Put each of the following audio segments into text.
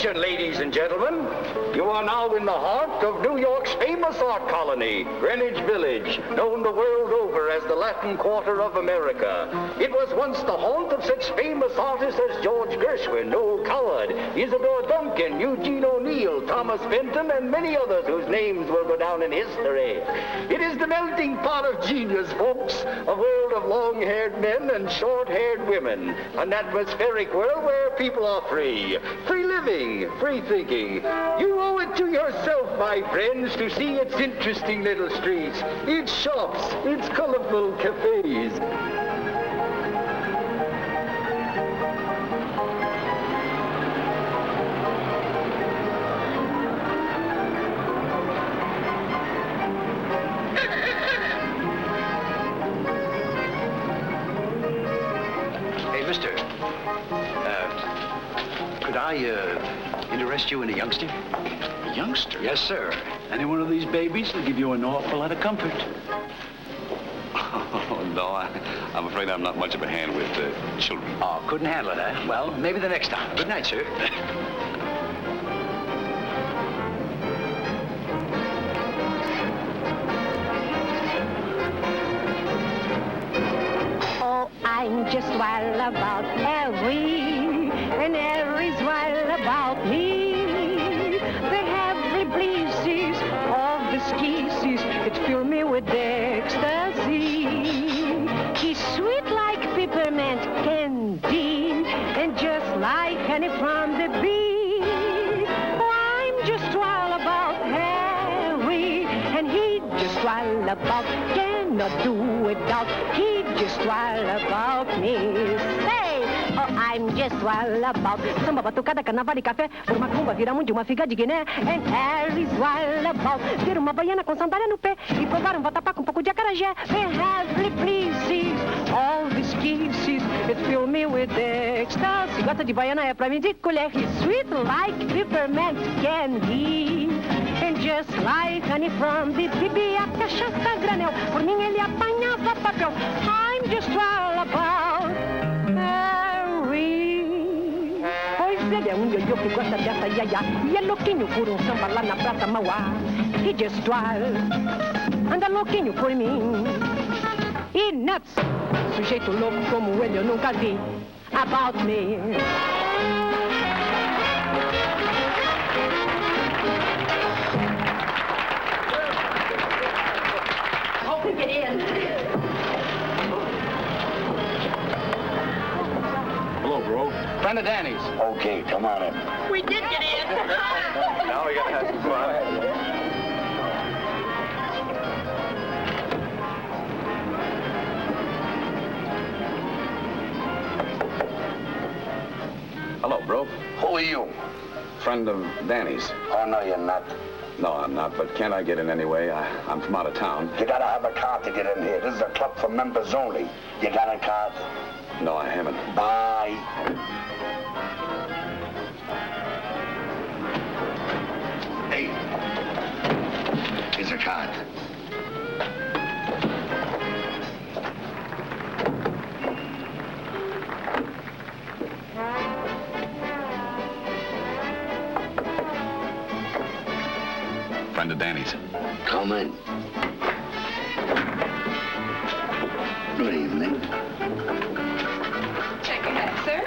Attention, ladies and gentlemen. You are now in the heart of New York's famous art colony, Greenwich Village, known the world over as the Latin Quarter of America. It was once the haunt of such famous artists as George Gershwin, Noel Coward, Isadora Duncan, Eugene O'Neill, Thomas Benton, and many others whose names will go down in history. It is the melting pot of genius, folks, a world of long-haired men and short-haired women, an atmospheric world where people are free living, free thinking. You owe it to yourself, my friends, to see its interesting little streets, its shops, its colorful cafes. Hey, mister. Could I, interest you in a youngster? A youngster? Yes, sir. Any one of these babies will give you an awful lot of comfort. Oh, no, I'm afraid I'm not much of a hand with children. Oh, couldn't handle it, eh? Well, maybe the next time. Good night, sir. Oh, I'm just wild about Harry, and Harry's wild about me. The heavenly breezes of the skeezes, it fill me with ecstasy. He's sweet like peppermint candy, and just like honey from the bee. Oh, I'm just wild about Harry, and he just wild about, cannot do without. He just wild about me. Say! Oh, I'm just wild about samba, batucada, carnaval e café, por macumba, viramundi, uma figa de Guiné. And Harry's wild about ter uma baiana com sandália no pé e provar vatapá com pouco de acarajé. The heavenly pleases, all these kisses, it fill me with ecstasy. Gosta de baiana é pra mim de colher. He's sweet like peppermint candy, and just like honey from the bebê, a cachaça granel. Por mim ele apanhava papel. I'm just wild about Harry. Pois ele é ioiô que gosta dessa iaiá, e é louquinho por um samba lá na Praça Mauá. He just wild, anda louquinho por mim. E nuts, sujeito louco como ele eu nunca vi. About me. Hope we get in. Hello, bro. Friend of Danny's. Okay, come on in. We did get in. Now we gotta have some fun. Hello, bro. Who are you? Friend of Danny's. Oh, no, you're not. No, I'm not, but can't I get in anyway? I'm from out of town. You gotta have a card to get in here. This is a club for members only. You got a card? No, I haven't. Bye. Hey, here's a card. Friend of Danny's. Come in. Good evening. Check your hat, sir.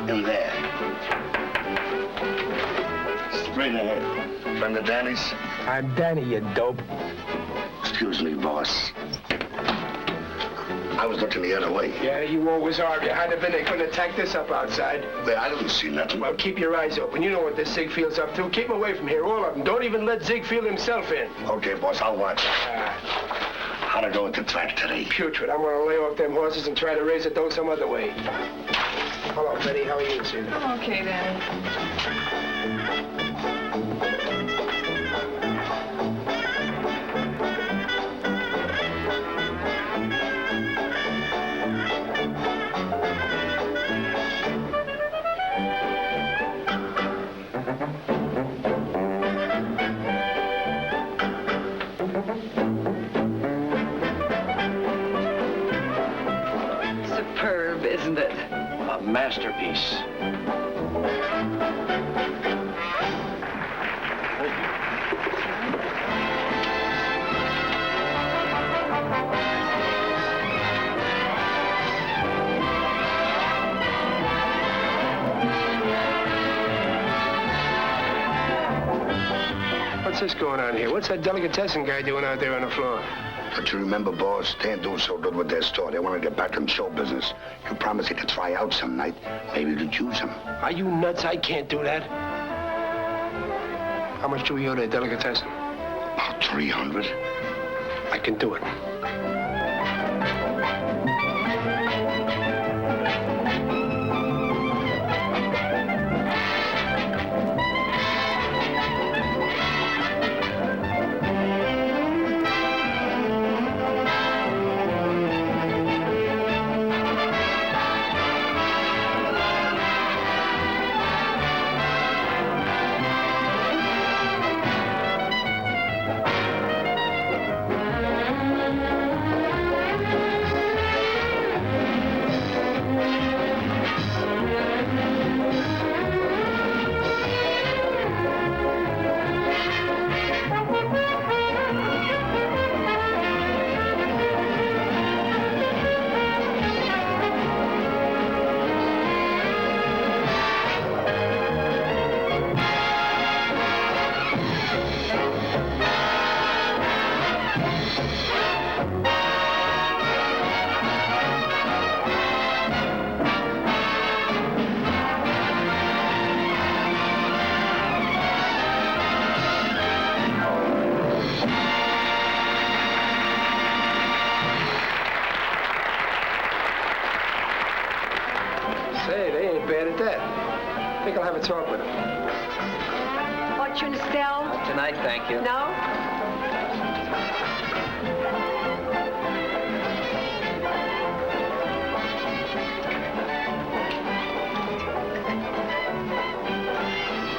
In there. Straight ahead. Friend of Danny's? I'm Danny, you dope. Excuse me, boss. I was looking the other way. Yeah, you always are. If you hadn't been, they couldn't have tacked this up outside. Well, I didn't see nothing. Well, keep your eyes open. You know what this Ziegfeld's up to. Keep him away from here, all of them. Don't even let Ziegfeld himself in. Okay, boss, I'll watch. How'd it go with the track today? Putrid. I'm gonna lay off them horses and try to raise a dough some other way. Hello, Betty. How are you this evening? Okay, then. Superb, isn't it? A masterpiece. What's this going on here? What's that delicatessen guy doing out there on the floor? Don't you remember, boss? They ain't doing so good with their store. They want to get back in show business. You promised me to try out some night. Maybe to choose them. Are you nuts? I can't do that. How much do we owe that delicatessen? About 300. I can do it. Say, they ain't bad at that. I think I'll have a talk with them. Fortune, Estelle? Tonight, thank you. No?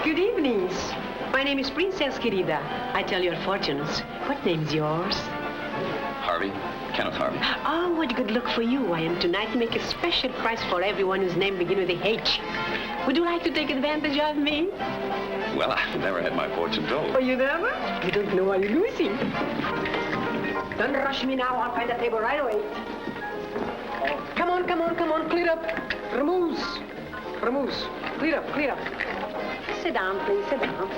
Good evenings. My name is Princess Querida. I tell your fortunes. What name's yours? Harvey? Kenneth Harvey. Oh, what good luck for you. I am tonight to make a special price for everyone whose name begins with a H. Would you like to take advantage of me? Well, I've never had my fortune told. Oh, you never? You don't know what you're losing. Don't rush me now. I'll find a table right away. Come on, come on, come on. Clear up. Remove. Clear up. Sit down, please. Sit down.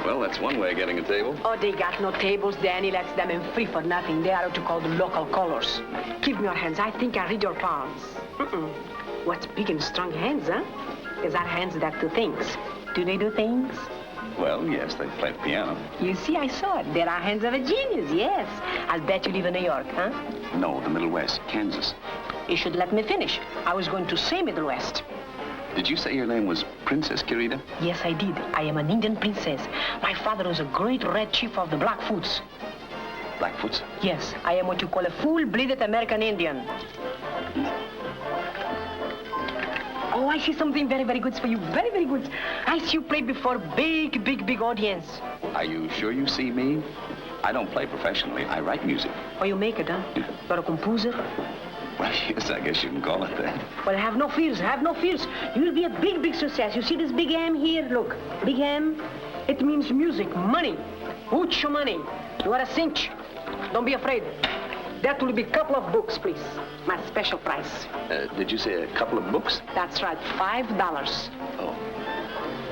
Well, that's one way of getting a table. Oh, they got no tables. Danny lets them in free for nothing. They are what you call the local callers. Give me your hands. I think I read your palms. What's big and strong hands, huh? Is our hands that do things? Do they do things? Well, yes, they play the piano. You see, I saw it. There are hands of a genius, yes. I'll bet you live in New York, huh? No, the Middle West, Kansas. You should let me finish. I was going to say Middle West. Did you say your name was Princess Querida? Yes, I did. I am an Indian princess. My father was a great red chief of the Blackfoots. Blackfoots? Yes, I am what you call a full-blooded American Indian. Oh, I see something very, very good for you. Very, very good. I see you play before big audience. Are you sure you see me? I don't play professionally. I write music. Oh, you make it, huh? Yeah. You're a composer? Well, yes, I guess you can call it that. Well, have no fears. You'll be a big success. You see this big M here? Look, big M. It means music, money. Put your money. You are a cinch. Don't be afraid. That will be a couple of books, please. My special price. Did you say a couple of books? That's right, $5. Oh.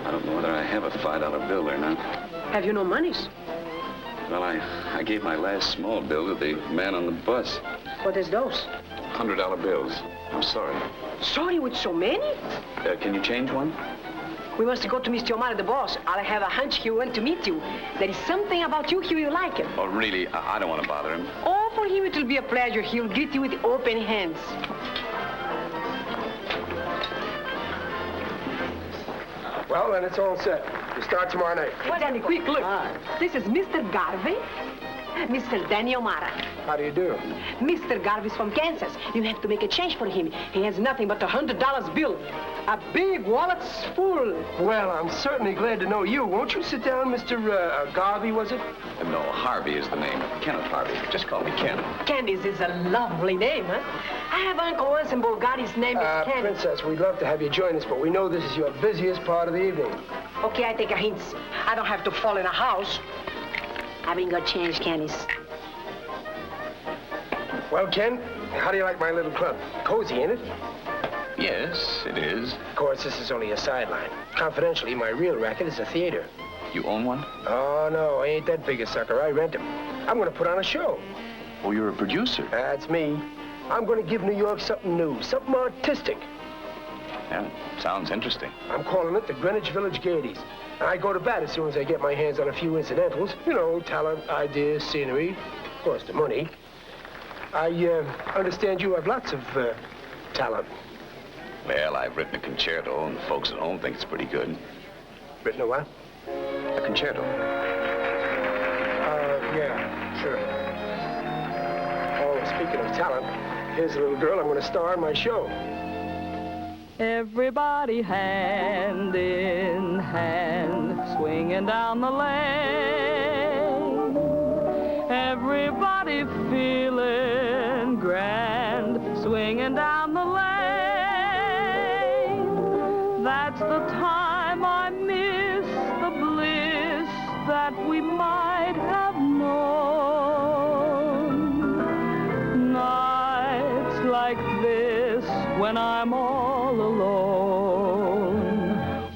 I don't know whether I have a $5 bill or not. Have you no monies? Well, I gave my last small bill to the man on the bus. What is those? $100 bills. I'm sorry. Sorry with so many? Can you change one? We must go to Mr. Omar, the boss. I have a hunch he will want to meet you. There is something about you he will like him. Oh, really? I don't want to bother him. Oh, for him it will be a pleasure. He will greet you with open hands. Well, then it's all set. We start tomorrow night. Well, Danny, quick, look. This is Mr. Garvey, Mr. Danny O'Mara. How do you do? Mr. Garvey's from Kansas. You have to make a change for him. He has nothing but a $100 bill. A big wallet's full. Well, I'm certainly glad to know you. Won't you sit down, Mr. Garvey, was it? No, Harvey is the name. Kenneth Harvey. Just call me Ken. Candice is a lovely name, huh? I have Uncle Wes in Bulgatti's name is Ken. Princess, we'd love to have you join us, but we know this is your busiest part of the evening. Okay, I take a hint. I don't have to fall in a house. I been got change, Kenny's. Well, Ken, how do you like my little club? Cozy, ain't it? Yes, it is. Of course, this is only a sideline. Confidentially, my real racket is a theater. You own one? Oh, no, I ain't that big a sucker. I rent them. I'm going to put on a show. Oh, you're a producer. That's me. I'm going to give New York something new, something artistic. Yeah, sounds interesting. I'm calling it the Greenwich Village Gaieties. And I go to bat as soon as I get my hands on a few incidentals. You know, talent, ideas, scenery, of course, the money. I understand you have lots of talent. Well, I've written a concerto, and the folks at home think it's pretty good. Written a what? A concerto. Yeah, sure. Oh, speaking of talent, here's a little girl I'm going to star in my show. Everybody hand in hand, swinging down the lane. Everybody feeling grand, swinging down the lane. That's the time I miss the bliss that we might have known. Nights like this, when I'm all alone,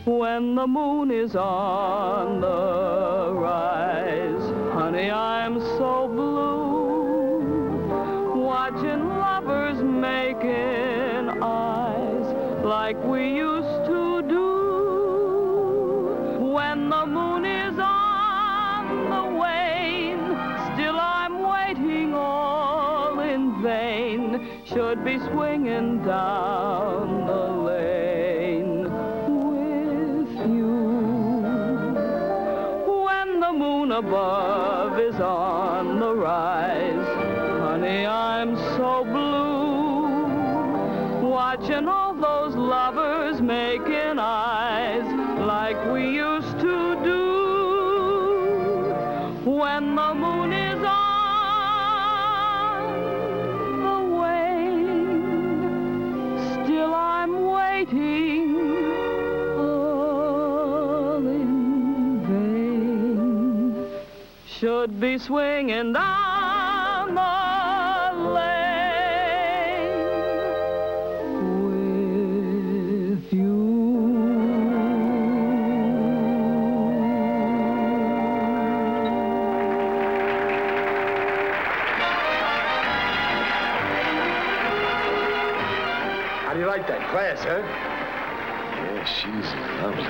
when the moon is on the rise, honey, I'm so blue, watching lovers making eyes like we used to do. When the moon is on the wane, still I'm waiting all in vain, should be swinging down the lane with you. When the moon above is on the rise, honey, I'm so blue, watching all those lovers making eyes like we used to do. When the moon is on the wane, still I'm waiting all in vain, should be swinging down the lane with you. How do you like that class, huh? Yeah, she's lovely.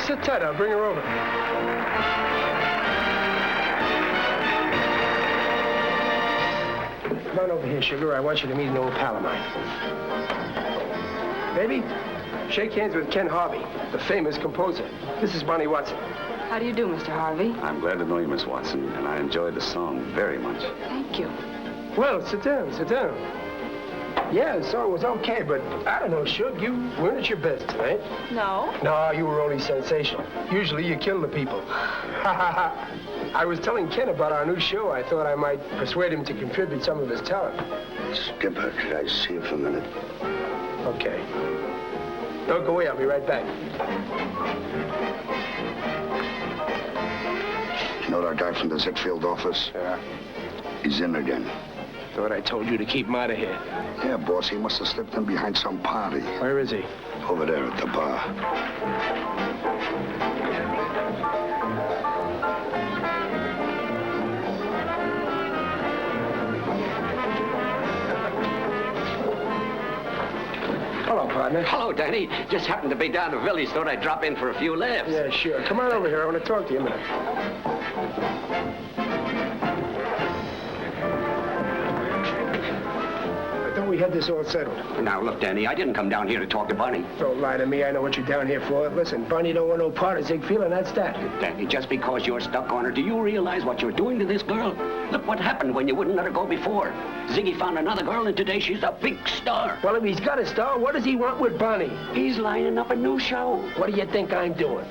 Sit tight, I'll bring her over. Come on over here, sugar. I want you to meet an old pal of mine. Baby, shake hands with Ken Harvey, the famous composer. This is Bonnie Watson. How do you do, Mr. Harvey? I'm glad to know you, Miss Watson, and I enjoyed the song very much. Thank you. Well, sit down, sit down. Yeah, the song was okay, but I don't know, Shug, you weren't at your best tonight. No? No, you were only sensational. Usually you kill the people. I was telling Ken about our new show. I thought I might persuade him to contribute some of his talent. Skipper, could I see you for a minute? Okay. Don't go away, I'll be right back. You know that guy from the Zetfield office? Yeah. He's in again. Thought I told you to keep him out of here. Yeah, boss, he must have slipped in behind some party. Where is he? Over there at the bar. Hello, partner. Hello, Danny. Just happened to be down the village. Thought I'd drop in for a few laughs. Yeah, sure. Come on over here. I want to talk to you a minute. I thought we had this all settled. Now, look, Danny, I didn't come down here to talk to Bunny. Don't lie to me. I know what you're down here for. Listen, Bunny don't want no part of Ziegfeld, and that's that. Danny, just because you're stuck on her, do you realize what you're doing to this girl? Look what happened when you wouldn't let her go before. Ziggy found another girl, and today she's a big star. Well, if he's got a star, what does he want with Bunny? He's lining up a new show. What do you think I'm doing?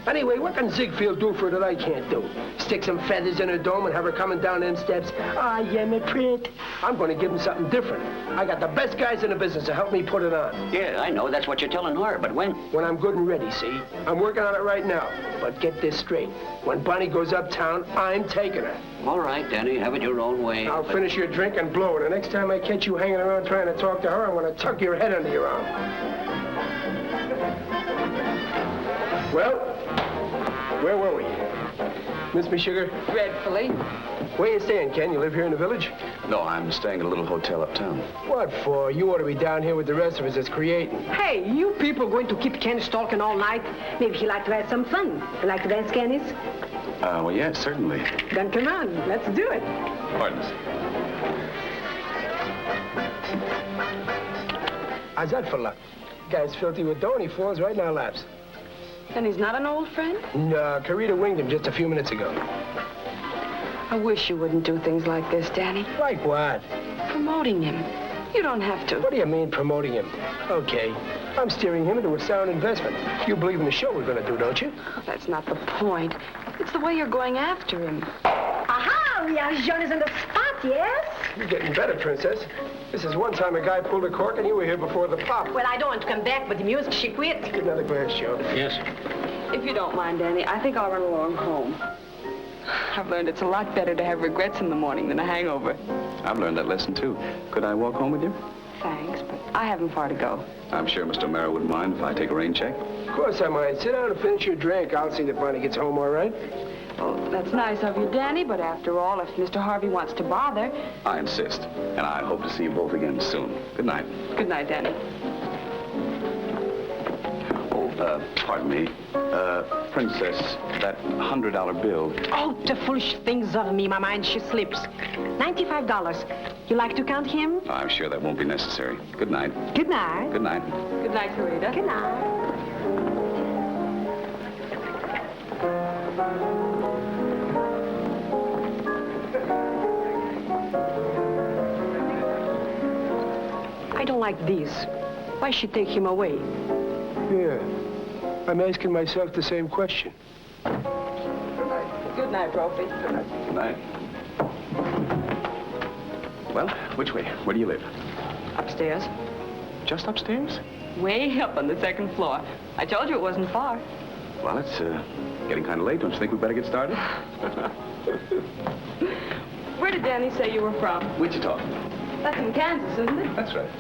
Anyway, what can Ziegfeld do for her that I can't do? Stick some feathers in her dome and have her coming down them steps. Ah, yeah, me pretty. I'm going to give him something different. I got the best guys in the business to help me put it on. Yeah, I know. That's what you're telling her. But when? When I'm good and ready, see? I'm working on it right now. But get this straight. When Bonnie goes uptown, I'm taking her. All right, Danny. Have it your own way. I'll finish your drink and blow it. The next time I catch you hanging around trying to talk to her, I'm going to tuck your head under your arm. Well, where were we? Miss me, sugar? Dreadfully. Where you staying, Ken? You live here in the village? No, I'm staying at a little hotel uptown. What for? You ought to be down here with the rest of us that's creating. Hey, you people going to keep Ken stalking all night? Maybe he like to have some fun. You like to dance, Kennis? Well, yes, certainly. Then come on, let's do it. Pardon us. How's that for luck? Guy's filthy with dough and he falls right in our laps. Then he's not an old friend? No, Querida winged him just a few minutes ago. I wish you wouldn't do things like this, Danny. Like what? Promoting him. You don't have to. What do you mean, promoting him? Okay, I'm steering him into a sound investment. You believe in the show we're going to do, don't you? That's not the point. It's the way you're going after him. Aha! We are Jonas in the spot, yes? You're getting better, Princess. This is one time a guy pulled a cork and you were here before the pop. Well, I don't want to come back, but the music, she quit. Get another glass, Joe. Yes. If you don't mind, Danny, I think I'll run along home. I've learned it's a lot better to have regrets in the morning than a hangover. I've learned that lesson, too. Could I walk home with you? Thanks, but I haven't far to go. I'm sure Mr. O'Mara wouldn't mind if I take a rain check. Of course I might. Sit down and finish your drink. I'll see that Bonnie gets home all right. Well, that's nice of you, Danny, but after all, if Mr. Harvey wants to bother... I insist, and I hope to see you both again soon. Good night. Good night, Danny. Oh, pardon me. Princess, that $100 bill. Oh, the foolish things of me, my mind, she slips. $95. You like to count him? I'm sure that won't be necessary. Good night. Good night. Good night. Good night, Querida. Good night. I don't like this. Why she take him away? Yeah. I'm asking myself the same question. Good night, Brophy. Good night. Well, which way? Where do you live? Upstairs. Just upstairs? Way up on the second floor. I told you it wasn't far. Well, it's getting kind of late. Don't you think we'd better get started? Where did Danny say you were from? Wichita. That's in Kansas, isn't it? That's right.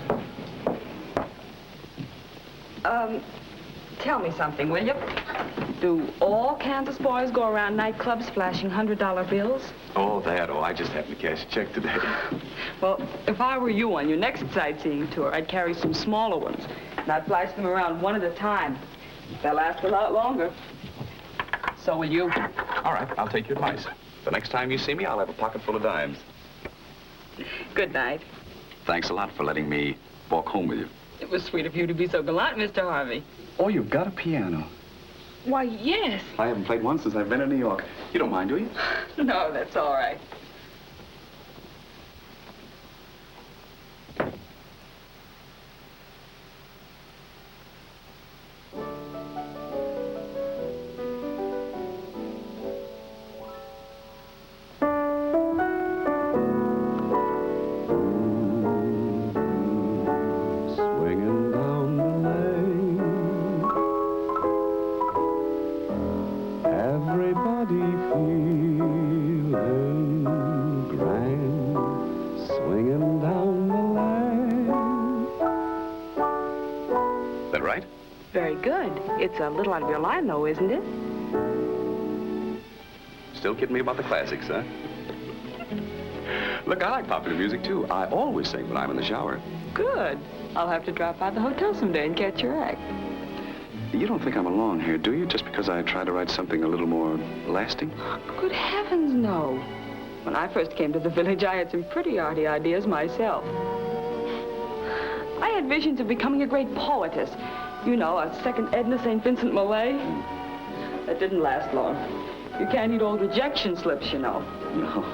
Tell me something, will you? Do all Kansas boys go around nightclubs flashing $100 bills? Oh, that. Oh, I just happened to cash a check today. Well, if I were you on your next sightseeing tour, I'd carry some smaller ones. And I'd flash them around one at a time. They'll last a lot longer. So will you. All right, I'll take your advice. The next time you see me, I'll have a pocket full of dimes. Good night. Thanks a lot for letting me walk home with you. It was sweet of you to be so gallant, Mr. Harvey. Oh, you've got a piano. Why, yes. I haven't played one since I've been in New York. You don't mind, do you? No, that's all right. It's a little out of your line, though, isn't it? Still kidding me about the classics, huh? Look, I like popular music, too. I always sing when I'm in the shower. Good. I'll have to drop by the hotel someday and catch your act. You don't think I'm alone here, do you? Just because I try to write something a little more lasting? Good heavens, no. When I first came to the village, I had some pretty arty ideas myself. I had visions of becoming a great poetess. You know, a second Edna St. Vincent Millay. That didn't last long. You can't eat old rejection slips, you know. No.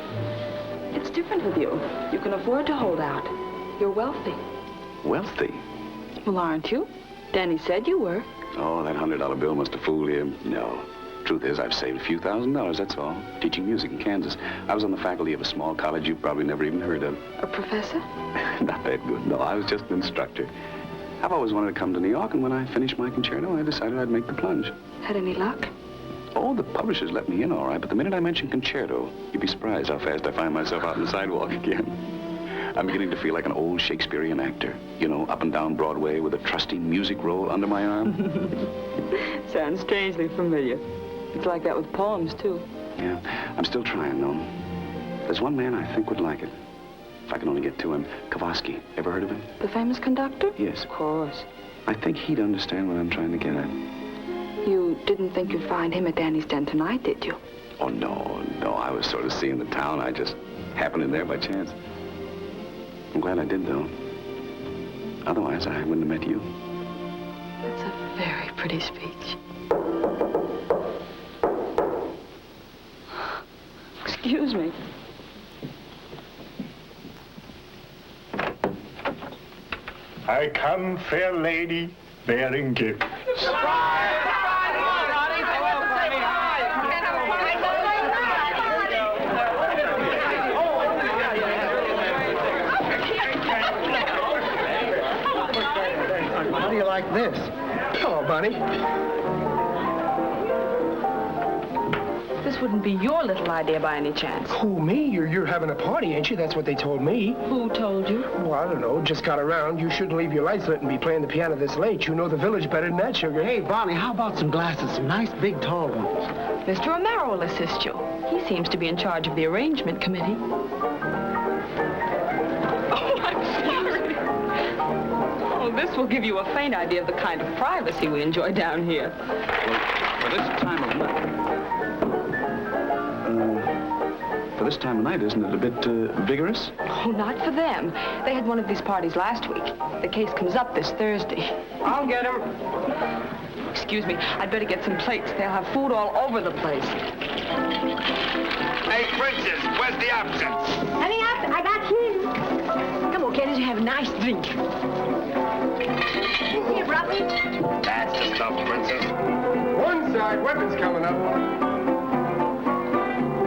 It's different with you. You can afford to hold out. You're wealthy. Wealthy? Well, aren't you? Danny said you were. Oh, that $100 bill must have fooled him. No. Truth is, I've saved a few $1,000s, that's all. Teaching music in Kansas. I was on the faculty of a small college you've probably never even heard of. A professor? Not that good, no. I was just an instructor. I've always wanted to come to New York, and when I finished my concerto, I decided I'd make the plunge. Had any luck? Oh, the publishers let me in all right, but the minute I mention concerto, you'd be surprised how fast I find myself out on the sidewalk again. I'm beginning to feel like an old Shakespearean actor. You know, up and down Broadway with a trusty music roll under my arm. Sounds strangely familiar. It's like that with poems, too. Yeah, I'm still trying, though. There's one man I think would like it. If I can only get to him. Kowalski. Ever heard of him? The famous conductor? Yes. Of course. I think he'd understand what I'm trying to get at. You didn't think you'd find him at Danny's Den tonight, did you? Oh, no. I was sort of seeing the town. I just happened in there by chance. I'm glad I did, though. Otherwise, I wouldn't have met you. That's a very pretty speech. Excuse me. I come, fair lady, bearing gifts. How do you like this? Hello, Bonnie. This wouldn't be your little idea by any chance. Who, me? You're having a party, ain't you? That's what they told me. Who told you? Well, I don't know. Just got around. You shouldn't leave your lights lit and be playing the piano this late. You know the village better than that, sugar. Hey, Bonnie, how about some glasses? Some nice, big, tall ones. Mr. Romero will assist you. He seems to be in charge of the arrangement committee. Oh, I'm sorry. Oh, this will give you a faint idea of the kind of privacy we enjoy down here. Well, for this time of night... For this time of night, isn't it a bit vigorous? Oh, not for them. They had one of these parties last week. The case comes up this Thursday. I'll get him. Excuse me, I'd better get some plates. They'll have food all over the place. Hey, Princess, where's the absinthe? Hurry up, I got his. Come on, Kenneth, you have a nice drink. Here, Robbie. That's the stuff, Princess. One side, weapons coming up.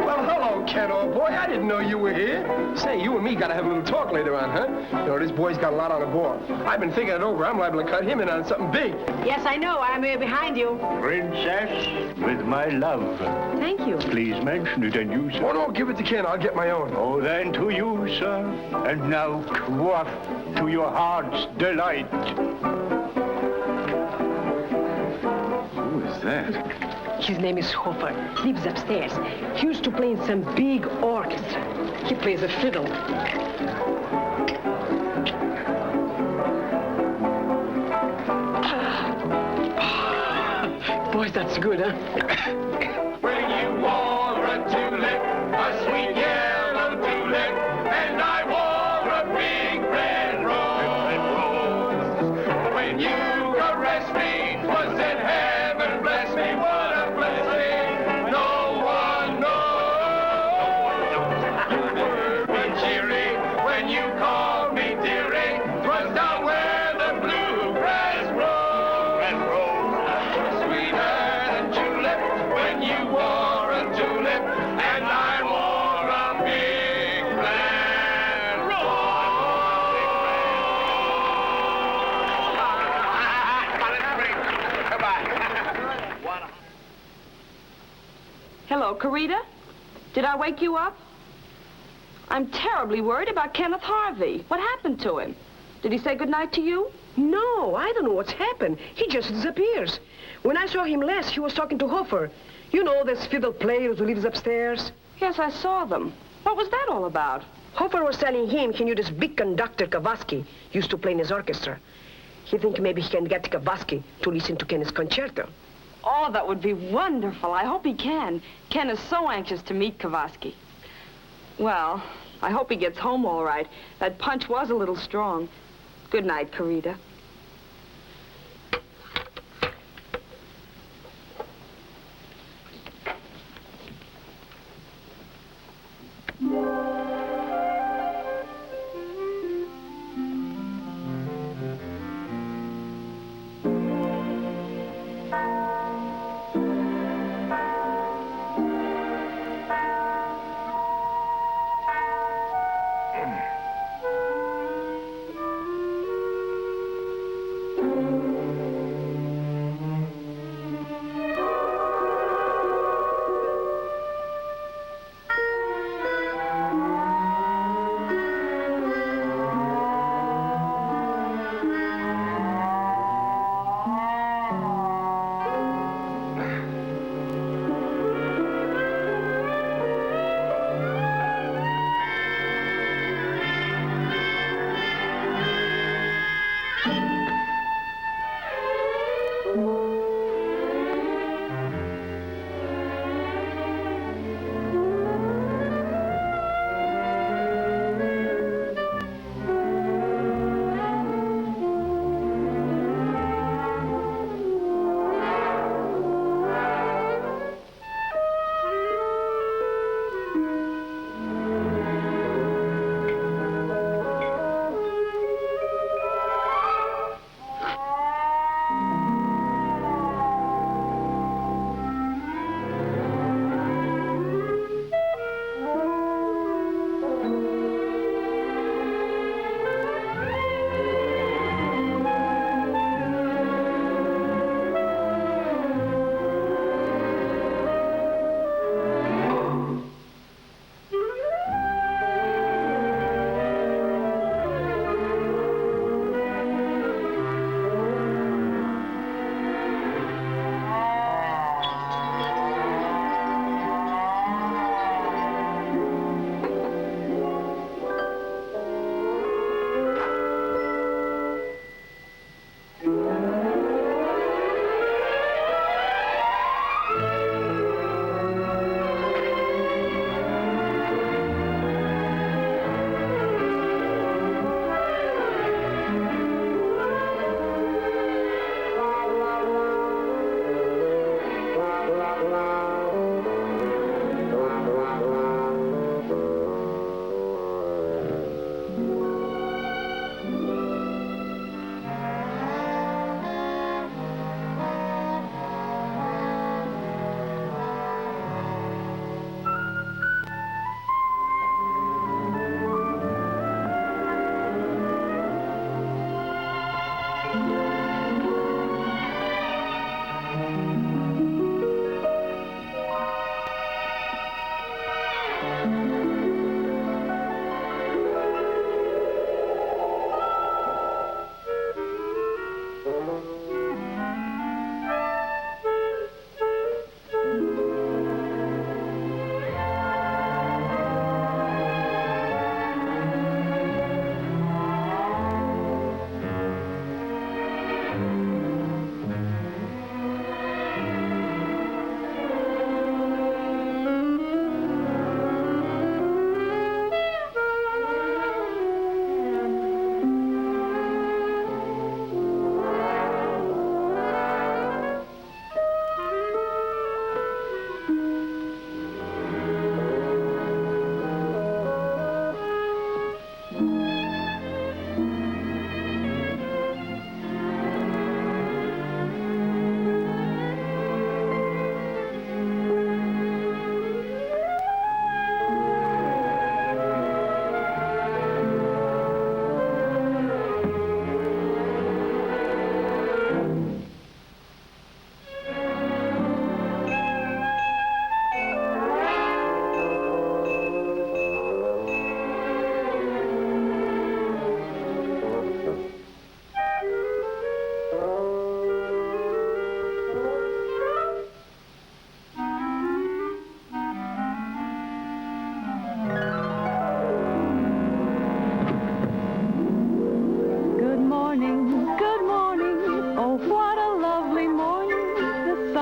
Well, hello, Ken, old boy. I didn't know you were here. Say, you and me gotta have a little talk later on, huh? You know, this boy's got a lot on the board. I've been thinking it over. I'm liable to cut him in on something big. Yes, I know. I'm here behind you. Princess, with my love. Thank you. Please mention it, and you, sir. Oh, no, give it to Ken. I'll get my own. Oh, then to you, sir. And now quaff to your heart's delight. Who is that? His name is Hofer. Lives upstairs. He used to play in some big orchestra. He plays a fiddle. Boy, that's good, huh? When you wore a tulip, a sweet yellow tulip, and I wore a big red rose. When you caressed me, was it heaven bless me? What a blessing! No one knows. You were cheery when you called me dearie. 'Twas down where the bluegrass grows. Red rose, sweeter than julep. When you wore a tulip, and I wore a big red rose. Hello, Querida. Did I wake you up? I'm terribly worried about Kenneth Harvey. What happened to him? Did he say goodnight to you? No, I don't know what's happened. He just disappears. When I saw him last, he was talking to Hofer. You know, this fiddle player who lives upstairs. Yes, I saw them. What was that all about? Hofer was telling him he knew this big conductor, Kowalski, used to play in his orchestra. He think maybe he can get Kowalski to listen to Kenneth's concerto. Oh, that would be wonderful. I hope he can. Ken is so anxious to meet Kowalski. Well, I hope he gets home all right. That punch was a little strong. Good night, Querida.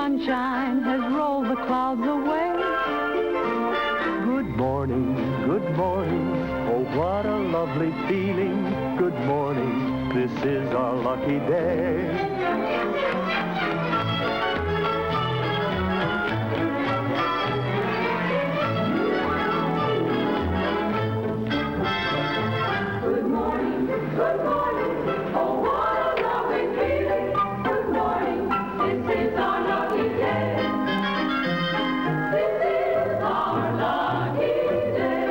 sunshine has rolled the clouds away. Good morning, oh what a lovely feeling. Good morning, this is our lucky day. Good morning, oh what a lovely feeling. Good morning, this is our lucky day. This is our lucky day.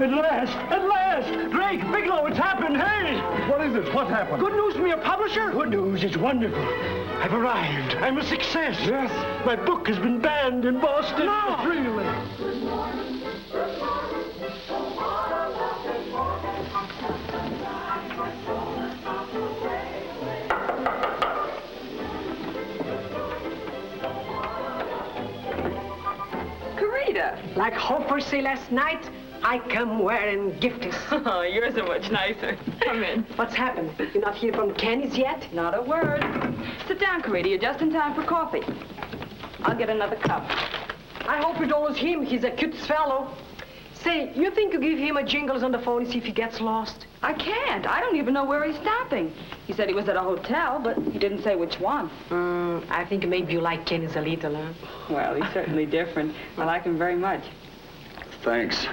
At last! Drake, Bigelow, it's happened, hey! What is it? What happened? Good news from your publisher? Good news, it's wonderful. I've arrived. I'm a success. Yes? My book has been banned in Boston. No! Really? Querida. Like Hofer say last night, I come wearing gifts. Oh, yours are much nicer. Come in. What's happened? You're not here from Kenny's yet? Not a word. Sit down, Querida. You're just in time for coffee. I'll get another cup. I hope it was him. He's a cute fellow. Say, you think you give him a jingles on the phone and see if he gets lost? I can't. I don't even know where he's stopping. He said he was at a hotel, but he didn't say which one. I think maybe you like Kenny's a little, huh? Well, he's certainly different. I like him very much. Thanks.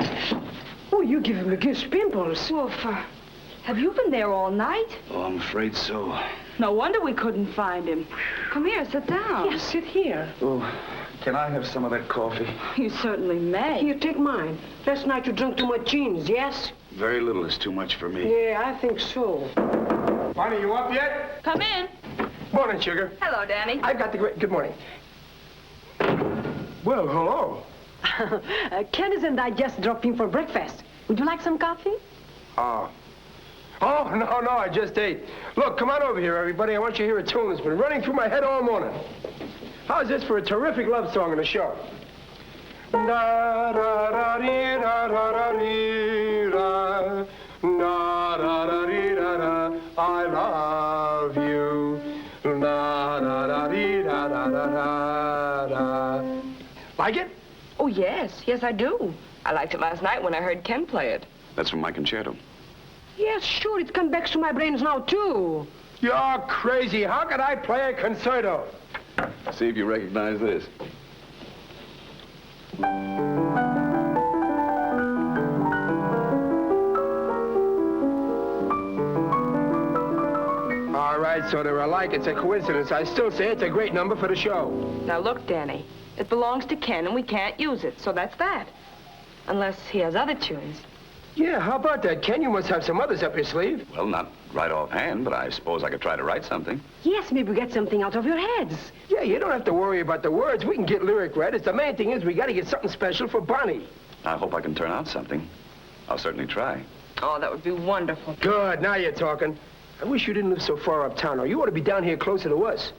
Oh, you give him the gift pimples. Wolfer, have you been there all night? Oh, I'm afraid so. No wonder we couldn't find him. Come here, sit down. Yes, sit here. Oh, can I have some of that coffee? You certainly may. Here, take mine. Last night you drank too much gins, yes? Very little is too much for me. Yeah, I think so. Bonnie, you up yet? Come in. Morning, sugar. Hello, Danny. I've got the great... Good morning. Well, hello. Kenneth and I just dropped in for breakfast. Would you like some coffee? Oh, no, I just ate. Look, come on over here, everybody. I want you to hear a tune that's been running through my head all morning. How's this for a terrific love song in the show? Da-da-da-dee-da-da-da-dee-da. Da-da-da-dee-da-da. I love you. Da-da-da-dee-da-da-da-da. Like it? Oh, yes. Yes, I do. I liked it last night when I heard Ken play it. That's from my concerto. Yes, sure. It comes back to my brains now, too. You're crazy. How could I play a concerto? See if you recognize this. All right, so they're alike. It's a coincidence. I still say it's a great number for the show. Now, look, Danny. It belongs to Ken, and we can't use it, so that's that. Unless he has other tunes. Yeah, how about that, Ken? You must have some others up your sleeve. Well, not right offhand, but I suppose I could try to write something. Yes, maybe we get something out of your heads. Yeah, you don't have to worry about the words. We can get lyric writers. The main thing is we got to get something special for Bonnie. I hope I can turn out something. I'll certainly try. Oh, that would be wonderful. Good, now you're talking. I wish you didn't live so far uptown, or you ought to be down here closer to us.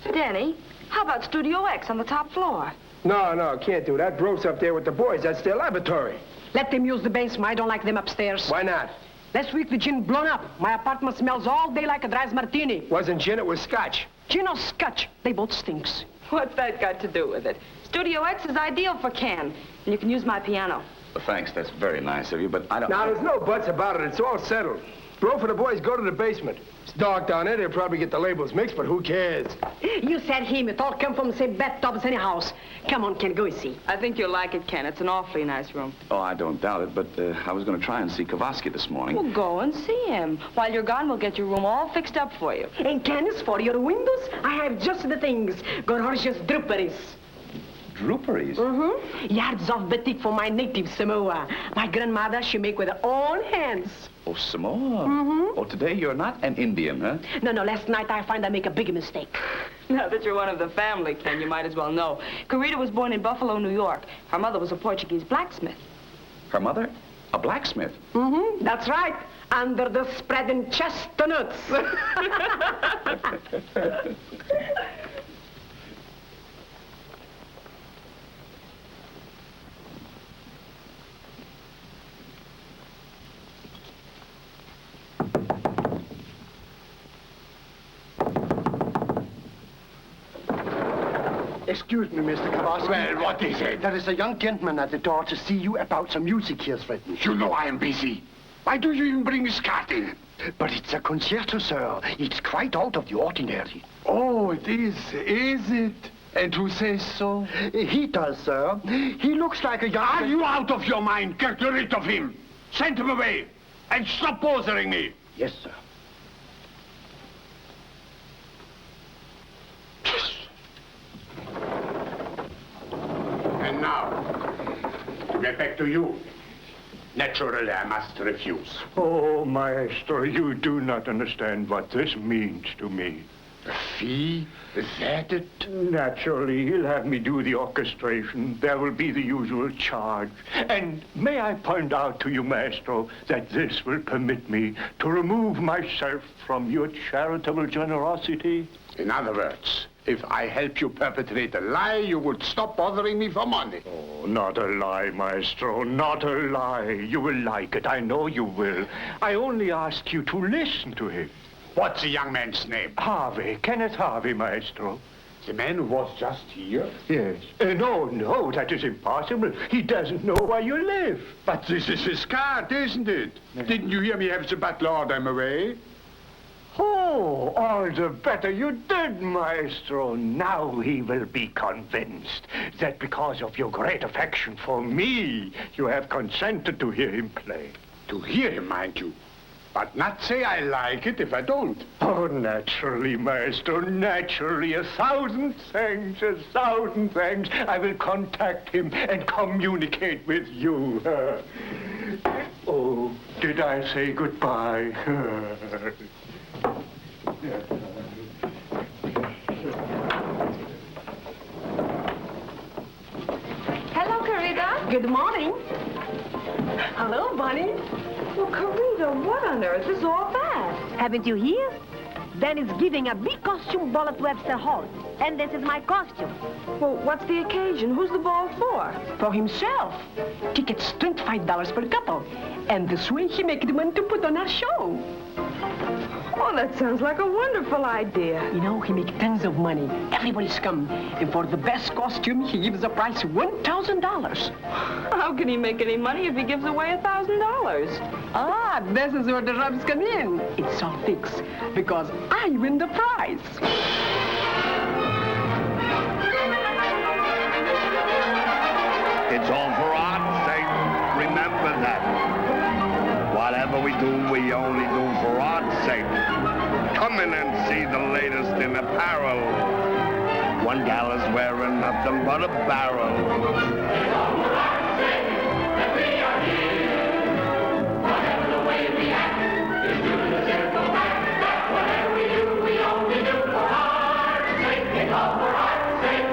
Danny, how about Studio X on the top floor? No, can't do that. Bro's up there with the boys. That's their laboratory. Let them use the basement. I don't like them upstairs. Why not? Last week the gin blown up. My apartment smells all day like a dry martini. Wasn't gin, it was scotch. Gin or scotch, they both stinks. What's that got to do with it? Studio X is ideal for Ken, and you can use my piano. Well, thanks. That's very nice of you, but I don't... Now, there's no buts about it. It's all settled. Bro for the boys, go to the basement. It's dark down there. They'll probably get the labels mixed, but who cares? You said him. It all come from the same bathtubs anyhow. Come on, Ken, go see. I think you'll like it, Ken. It's an awfully nice room. Oh, I don't doubt it, but I was going to try and see Kowalski this morning. Well, go and see him. While you're gone, we'll get your room all fixed up for you. And Ken, for your windows, I have just the things. Gorgeous draperies. Druperies? Mm-hmm. Yards of batik for my native Samoa. My grandmother, she make with her own hands. Oh, Samoa? Mm-hmm. Oh, today you're not an Indian, huh? No, last night I find I make a big mistake. Now that you're one of the family, Ken, you might as well know. Querida was born in Buffalo, New York. Her mother was a Portuguese blacksmith. Her mother? A blacksmith? Mm-hmm, that's right. Under the spreading chestnuts. Excuse me, Mr. Kowalski. Well, what is it? There is a young gentleman at the door to see you about some music he has written. You know I am busy. Why do you even bring his card in? But it's a concerto, sir. It's quite out of the ordinary. Oh, it is it? And who says so? He does, sir. He looks like a young... Are you out of your mind? Get rid of him. Send him away. And stop bothering me. Yes, sir. And now, to get back to you. Naturally, I must refuse. Oh, Maestro, you do not understand what this means to me. A fee? Is that it? Naturally, he'll have me do the orchestration. There will be the usual charge. And may I point out to you, Maestro, that this will permit me to remove myself from your charitable generosity? In other words, if I help you perpetrate a lie, you would stop bothering me for money. Oh, not a lie, Maestro, not a lie. You will like it, I know you will. I only ask you to listen to him. What's the young man's name? Harvey, Kenneth Harvey, Maestro. The man who was just here? Yes. No, that is impossible. He doesn't know where you live. But this is his card, isn't it? Didn't you hear me have the butler order him away? Oh, all the better you did, Maestro. Now he will be convinced that because of your great affection for me, you have consented to hear him play. To hear him, mind you. But not say I like it if I don't. Oh, naturally, Maestro, naturally. 1,000 thanks, 1,000 thanks. I will contact him and communicate with you. Oh, did I say goodbye? Hello, Querida. Good morning. Hello, Bunny. Well, Querida, what on earth is all that? Haven't you heard? Dan is giving a big costume ball at Webster Hall. And this is my costume. Well, what's the occasion? Who's the ball for? For himself. Tickets $25 per couple. And this way he makes the money to put on our show. Oh, that sounds like a wonderful idea. You know, he makes tons of money. Everybody's come. And for the best costume, he gives the price $1,000. How can he make any money if he gives away $1,000? Ah, this is where the rubs come in. It's all fixed, because I win the prize. It's all for art's sake. Remember that. Whatever we do, we only do for art's sake. Come in and see the latest in apparel. One gal is wearing nothing but a barrel. It's all for art's sake that we are here. Whatever the way we act is due to the simple fact that whatever we do, we only do for art's sake. It's all for art's sake.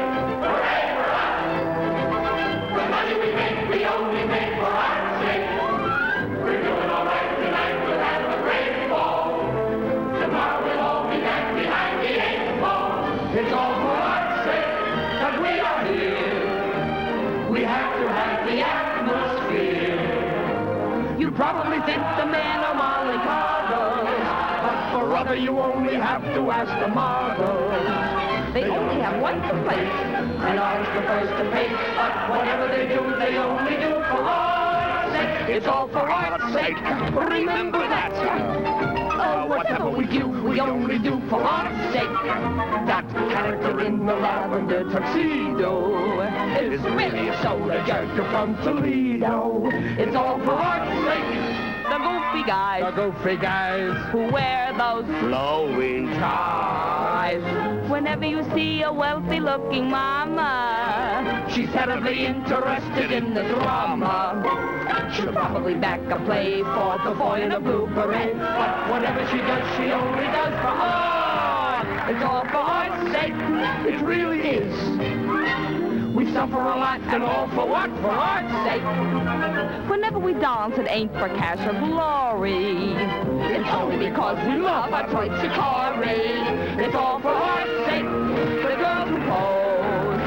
Hooray for us. The money we make, we only make for art's sake. We're doing all right tonight, we'll have a great ball. Tomorrow we'll all be back behind the 8 ball. It's all for art's sake that we are here. We have to have the atmosphere. You probably think the men are Molly Coddles, but for rubber you only have to ask the models. They only have one complaint, and ours the first to pay. But whatever they do, they only do for art's sake. It's all for art's sake. Remember that. Oh, whatever we do, we only do for art's sake. That character in the lavender tuxedo is really a soda jerker from Toledo. It's all for art's sake. The goofy guys who wear those Flowing ties. Whenever you see a wealthy-looking mama, she's terribly interested in the drama. She'll probably back a play for the boy in a blue beret, but whatever she does, she only does for art. It's all for art's sake. It really is. We suffer a lot, and all for what? For art's sake. Whenever we dance, it ain't for cash or glory. It's only because we love our toy shikari. It's all for art's sake. The girls who pose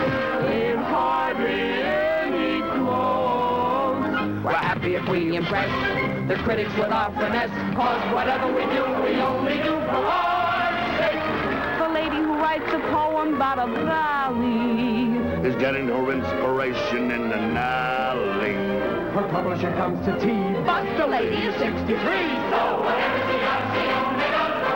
in hardly any clothes. We're happy if we impress the critics with our finesse, cause whatever we do, we only do for art's sake. The lady who writes a poem about a valley is getting her inspiration in an alley. Her publisher comes to tea, but the lady is 63. So whatever she does, she only does for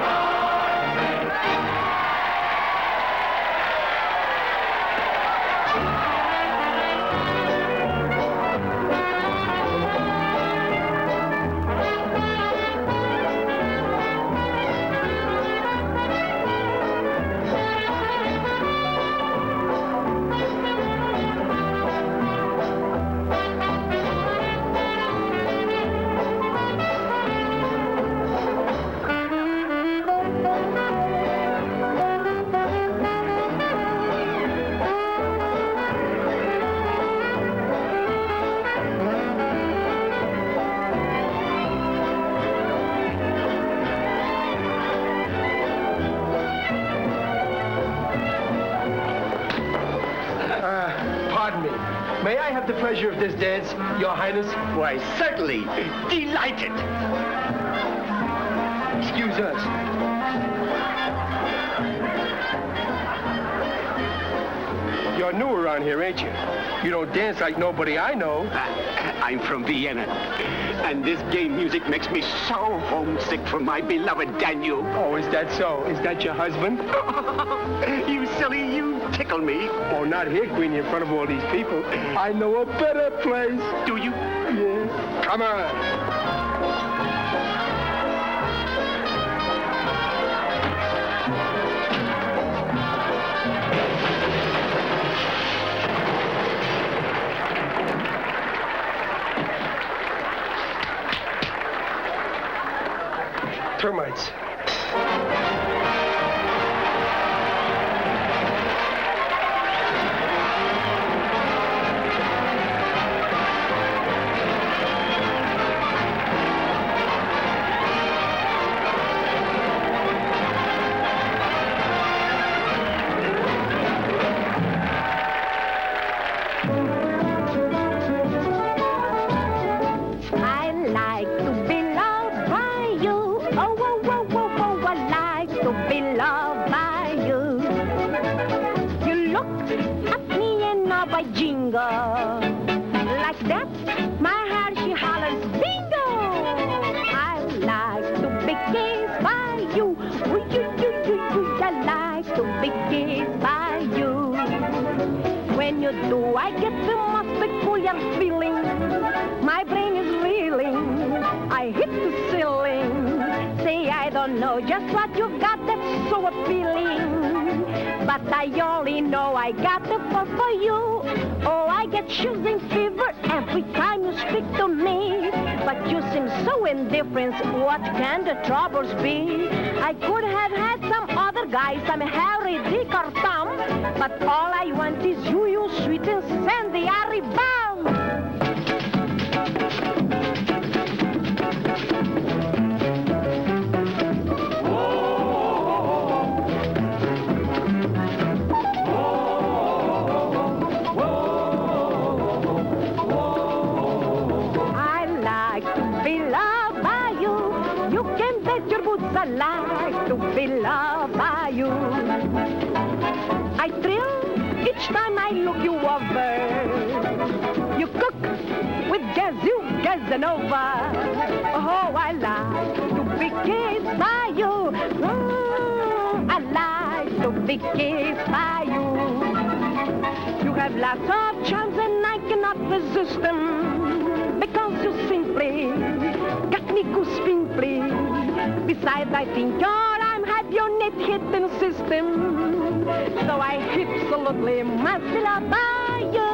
Pardon me. May I have the pleasure of this dance, Your Highness? Why, certainly. Delighted. Excuse us. You're new around here, ain't you? You don't dance like nobody I know. I'm from Vienna, and this gay music makes me so homesick for my beloved Daniel. Oh, is that so? Is that your husband? You silly, you tickle me. Oh, not here, Queenie, in front of all these people. I know a better place. Do you? Yes. Come on. Termites. Like that, my heart she hollers bingo. I like to be kissed by you. Ooh, I like to be kissed by you. When you do, I get the most peculiar feeling. My brain is reeling. I hit the ceiling. Say I don't know just what you got that's so appealing. But I only know I got the fun for you. Oh, I get shivering fever every time you speak to me. But you seem so indifferent, what can the troubles be? I could have had some other guy, some Harry, Dick, or Tom. But all I want is you sweet incendiary bomb. I like to be loved by you. I thrill each time I look you over. You cook with Casanova. Oh, I like to be kissed by you. I like to be kissed by you. You have lots of charms and I cannot resist them. Because you simply got me goosepimply. Besides, I think I'm have your net hidden system. So I absolutely must love by you.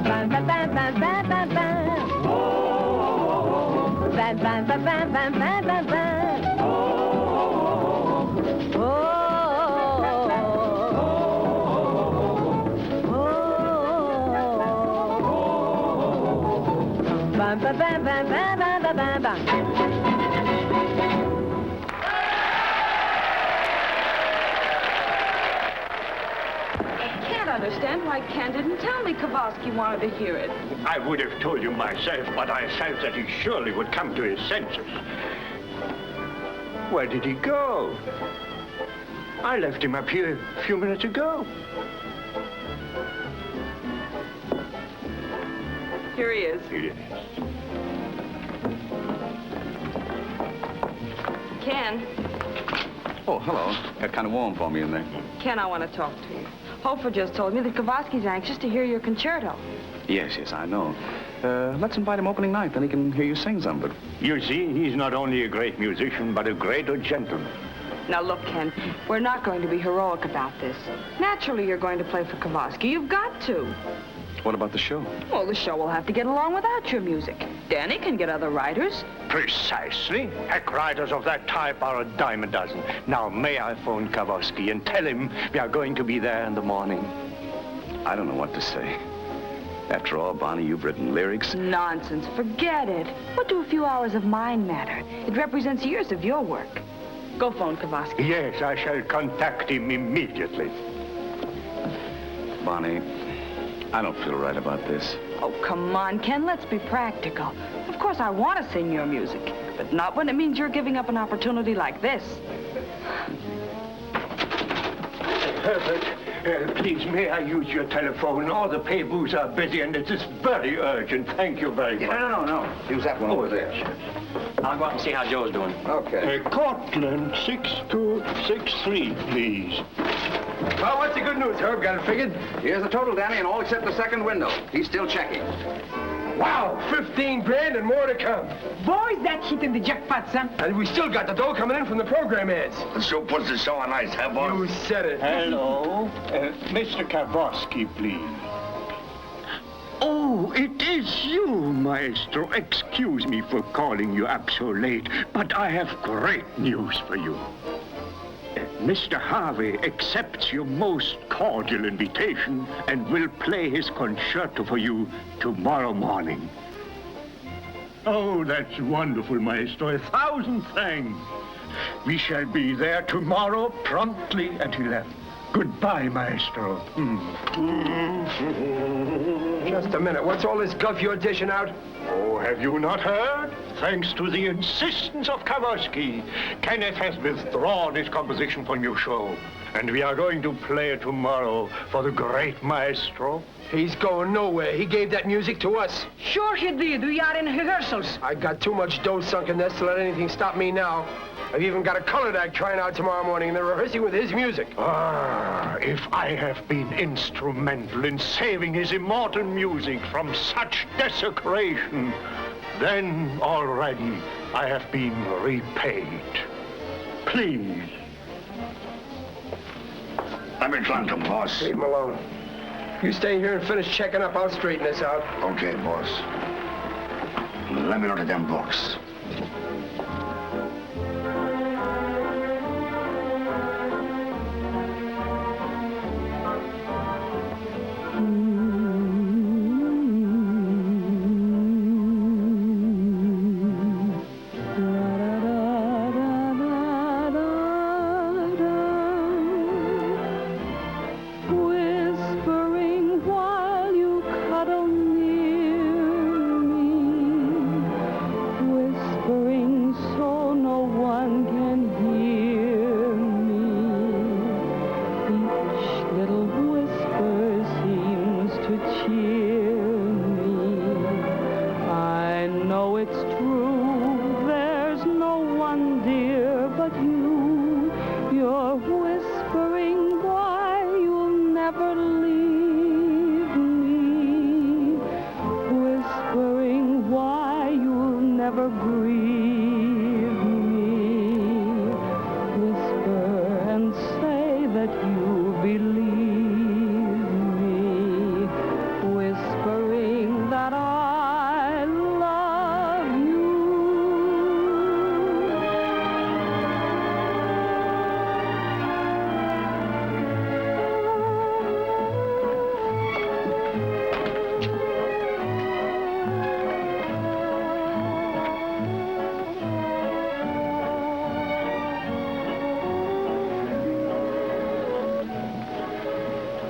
Bam, bam, bam, bam, bam, bam, bam. Bam, bam, bam, bam, bam, bam, bam, bam. Bam, bam, bam, bam, bam, bam, bam, bam. Understand why Ken didn't tell me Kowalski wanted to hear it. I would have told you myself, but I felt that he surely would come to his senses. Where did he go? I left him up here a few minutes ago. Here he is. Yes. Ken. Oh, hello. Got kind of warm for me in there. Ken, I want to talk to you. Hofer just told me that Kowalski's anxious to hear your concerto. Yes, I know. Let's invite him opening night, then he can hear you sing some of it. You see, he's not only a great musician, but a greater gentleman. Now, look, Ken, we're not going to be heroic about this. Naturally, you're going to play for Kowalski. You've got to. What about the show? Well, the show will have to get along without your music. Danny can get other writers. Precisely. Heck, writers of that type are a dime a dozen. Now, may I phone Kowalski and tell him we are going to be there in the morning? I don't know what to say. After all, Bonnie, you've written lyrics. Nonsense. Forget it. What do a few hours of mine matter? It represents years of your work. Go phone Kowalski. Yes, I shall contact him immediately. Bonnie, I don't feel right about this. Oh, come on, Ken. Let's be practical. Of course, I want to sing your music, but not when it means you're giving up an opportunity like this. Herbert, please, may I use your telephone? All the pay booths are busy, and it is very urgent. Thank you very much. No. Use that one over there. I'll go out and see how Joe's doing. Okay. Cortland, 6263, please. Well, what's the good news, Herb? Got it figured? Here's the total, Danny, and all except the second window. He's still checking. Wow, 15 grand and more to come. Boys, that's hitting the jackpot, son. And we still got the dough coming in from the program ads. The show puts the show on ice, huh, boss? You said it. Hello. Mr. Kowalski, please. Oh, it is you, Maestro. Excuse me for calling you up so late, but I have great news for you. Mr. Harvey accepts your most cordial invitation and will play his concerto for you tomorrow morning. Oh, that's wonderful, Maestro. 1,000 thanks. We shall be there tomorrow promptly at 11. Goodbye, Maestro. Just a minute. What's all this guff you're dishing out? Oh, have you not heard? Thanks to the insistence of Kowalski, Kenneth has withdrawn his composition for new show. And we are going to play it tomorrow for the great Maestro. He's going nowhere. He gave that music to us. Sure he did. We are in rehearsals. I got too much dough sunk in this to let anything stop me now. I've even got a colored act trying out tomorrow morning, and they're rehearsing with his music. Ah, if I have been instrumental in saving his immortal music from such desecration, then already I have been repaid. Please. Let me drunk him, boss. Leave him alone. You stay here and finish checking up. I'll straighten this out. Okay, boss. Let me look at them books.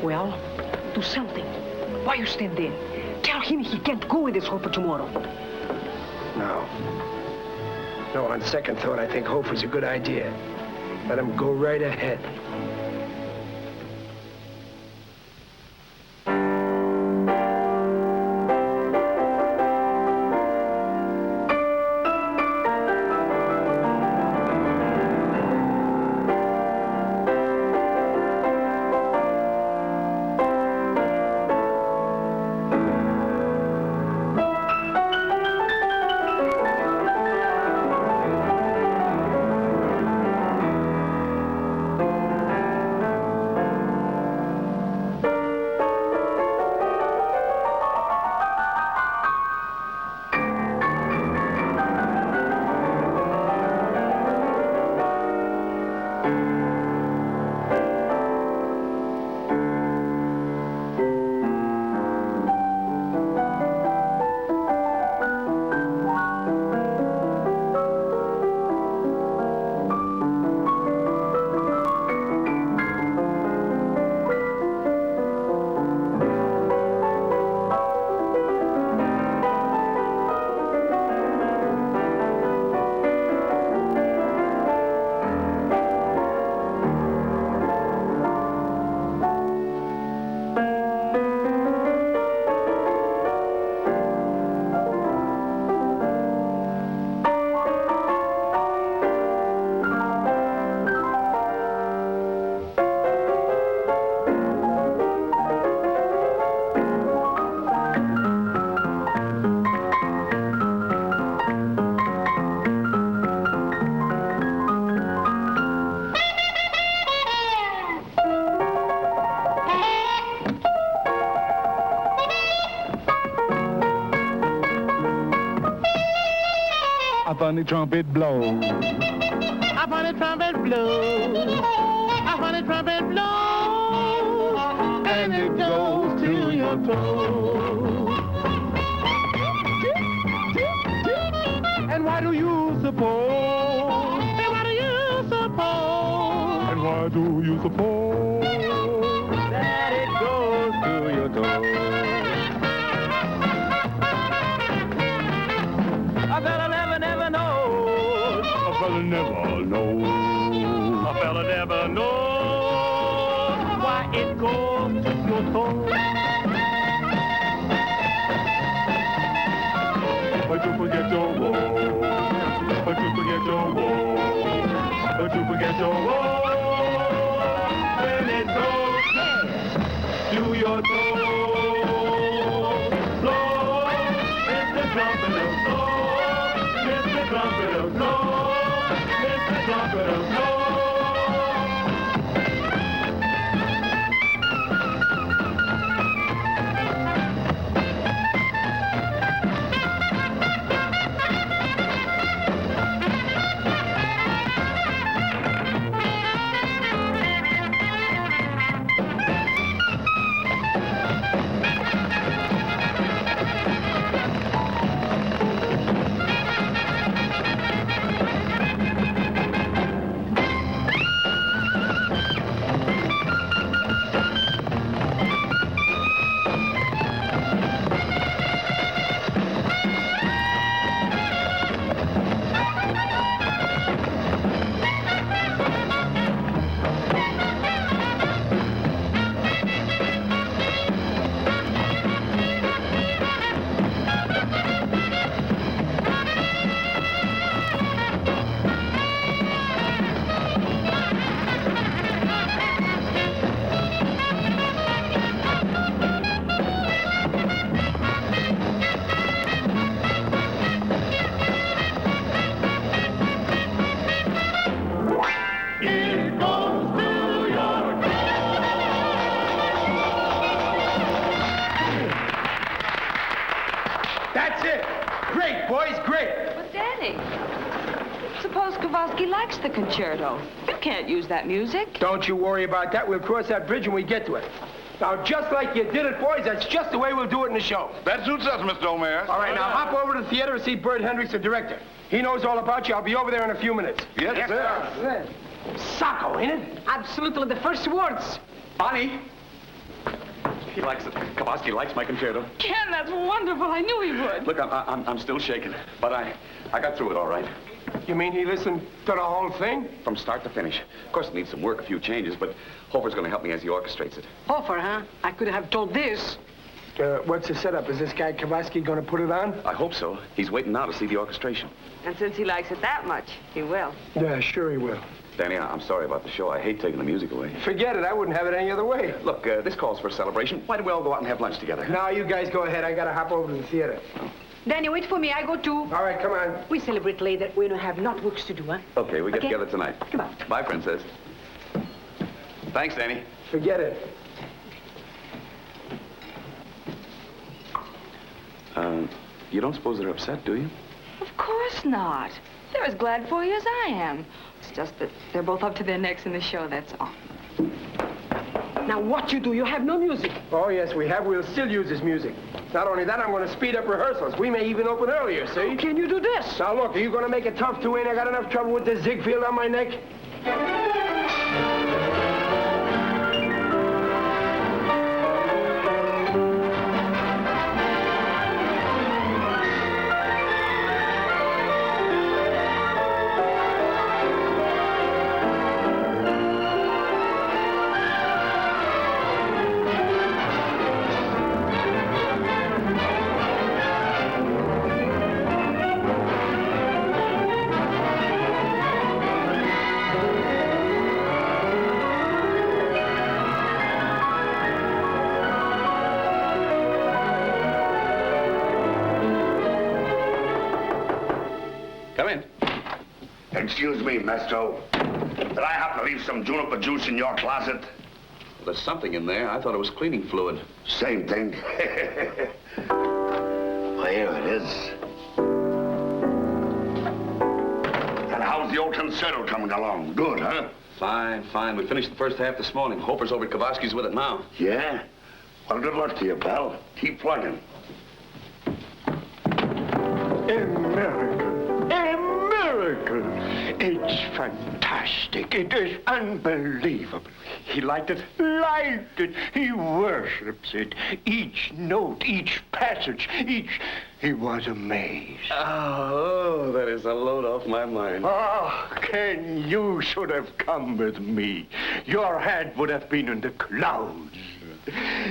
Well, do something. Why you stand there? Tell him he can't go with his Hofer tomorrow. No, on second thought, I think Hofer's a good idea. Let him go right ahead. Up on the trumpet blow. Up on the trumpet blows. Up on the trumpet blows. And it goes to your toes. And why do you suppose? And what do you suppose? And why do you suppose That it goes to your toes. A fella never knows. A fella never knows. A fella never knows why it goes to your toes. But you forget your woe. But you forget your woe. But you forget your woe. When it goes to your toes. Blow, it's the trumpet of blow. It's the trumpet of blow. It's the trumpet of blow. That's it. Great, boys, great. But, Daddy, suppose Kowalski likes the concerto. You can't use that music. Don't you worry about that. We'll cross that bridge when we get to it. Now, just like you did it, boys, that's just the way we'll do it in the show. That suits us, Mr. O'Meara. All right, now hop over to the theater and see Bert Hendricks, the director. He knows all about you. I'll be over there in a few minutes. Yes, sir. Sacco, ain't it? Absolutely the first words. Bonnie. He likes it. Kowalski likes my concerto. Ken, that's wonderful. I knew he would. Look, I'm still shaking, but I got through it all right. You mean he listened to the whole thing? From start to finish. Of course, it needs some work, a few changes, but Hofer's going to help me as he orchestrates it. Hofer, huh? I could have told this. What's the setup? Is this guy Kowalski going to put it on? I hope so. He's waiting now to see the orchestration. And since he likes it that much, he will. Yeah, sure he will. Danny, I'm sorry about the show. I hate taking the music away. Forget it. I wouldn't have it any other way. Look, this calls for a celebration. Why don't we all go out and have lunch together? No, you guys go ahead. I got to hop over to the theater. Danny, wait for me. I go too. All right, come on. We celebrate later. We don't have not works to do, huh? Okay, we get Okay. together tonight. Come on. Bye, Princess. Thanks, Danny. Forget it. You don't suppose they're upset, do you? Of course not. They're as glad for you as I am. It's just that they're both up to their necks in the show, that's all. Now, what you do? You have no music. Oh, yes, we have. We'll still use his music. Not only that, I'm going to speed up rehearsals. We may even open earlier, see? How can you do this? Now, look, are you going to make it tough to win? I got enough trouble with this Ziegfeld on my neck. Come in. Excuse me, Master. Did I happen to leave some juniper juice in your closet? Well, there's something in there. I thought it was cleaning fluid. Same thing. Well, here it is. And how's the old concerto coming along? Good, huh? Fine, fine. We finished the first half this morning. Hofer's over at Kowalski's with it now. Yeah? Well, good luck to you, pal. Keep plugging. America. It's fantastic. It is unbelievable. He liked it. He worships it. Each note, each passage, He was amazed. Oh, that is a load off my mind. Oh, Ken, you should have come with me. Your head would have been in the clouds.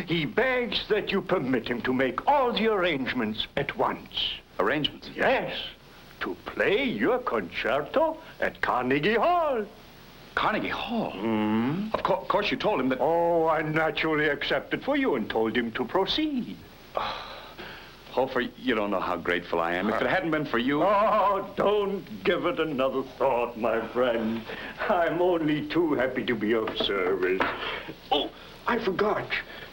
He begs that you permit him to make all the arrangements at once. Arrangements? Yes. To play your concerto at Carnegie Hall. Carnegie Hall? Mm. Of course, you told him that... Oh, I naturally accepted for you and told him to proceed. Hofer, you don't know how grateful I am. If it hadn't been for you... Oh, don't give it another thought, my friend. I'm only too happy to be of service. Oh, I forgot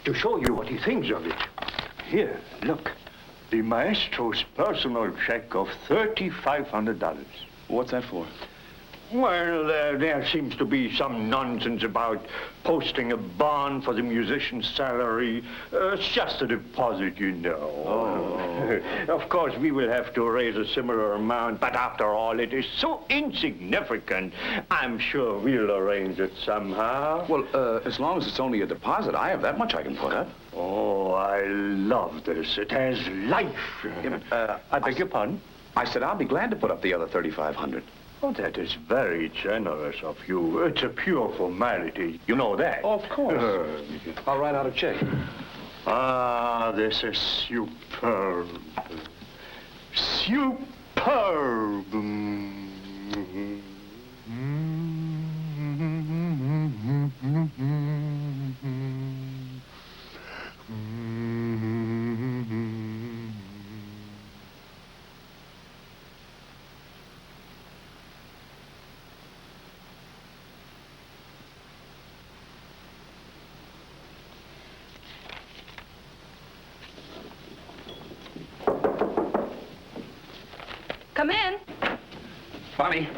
to show you what he thinks of it. Here, look. The maestro's personal check of $3,500. What's that for? Well, there seems to be some nonsense about posting a bond for the musician's salary. It's just a deposit, you know. Oh. Of course, we will have to raise a similar amount, but after all, it is so insignificant. I'm sure we'll arrange it somehow. Well, as long as it's only a deposit, I have that much I can put up. Oh, I love this. It has life. I beg your pardon? I said I'll be glad to put up the other $3,500. Oh, that is very generous of you. It's a pure formality. You know that. Oh, of course. I'll write out a check. Ah, this is superb. Superb. Come in. Bonnie,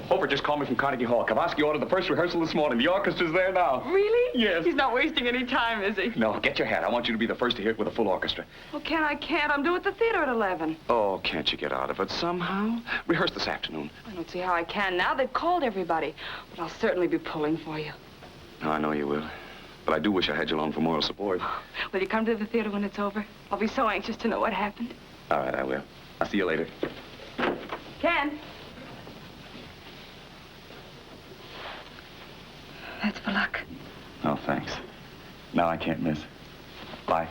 Hofer just called me from Carnegie Hall. Kowalski ordered the first rehearsal this morning. The orchestra's there now. Really? Yes. He's not wasting any time, is he? No, get your hat. I want you to be the first to hear it with a full orchestra. Well, Ken, I can't. I'm due at the theater at 11. Oh, can't you get out of it somehow? Rehearse this afternoon. I don't see how I can now. They've called everybody. But I'll certainly be pulling for you. Oh, I know you will. But I do wish I had you along for moral support. Will you come to the theater when it's over? I'll be so anxious to know what happened. All right, I will. I'll see you later. Ken? That's for luck. Oh, thanks. Now I can't miss. Bye.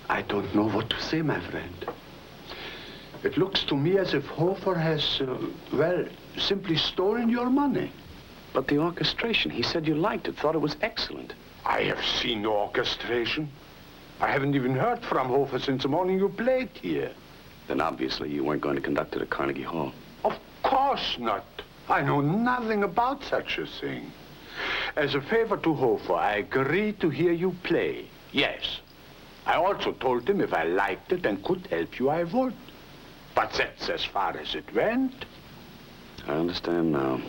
I don't know what to say, my friend. It looks to me as if Hofer has, well, simply stolen your money. But the orchestration, he said you liked it, thought it was excellent. I have seen no orchestration. I haven't even heard from Hofer since the morning you played here. Then obviously you weren't going to conduct it at Carnegie Hall. Of course not. I know nothing about such a thing. As a favor to Hofer, I agreed to hear you play. Yes. I also told him if I liked it and could help you, I would. But that's as far as it went. I understand now.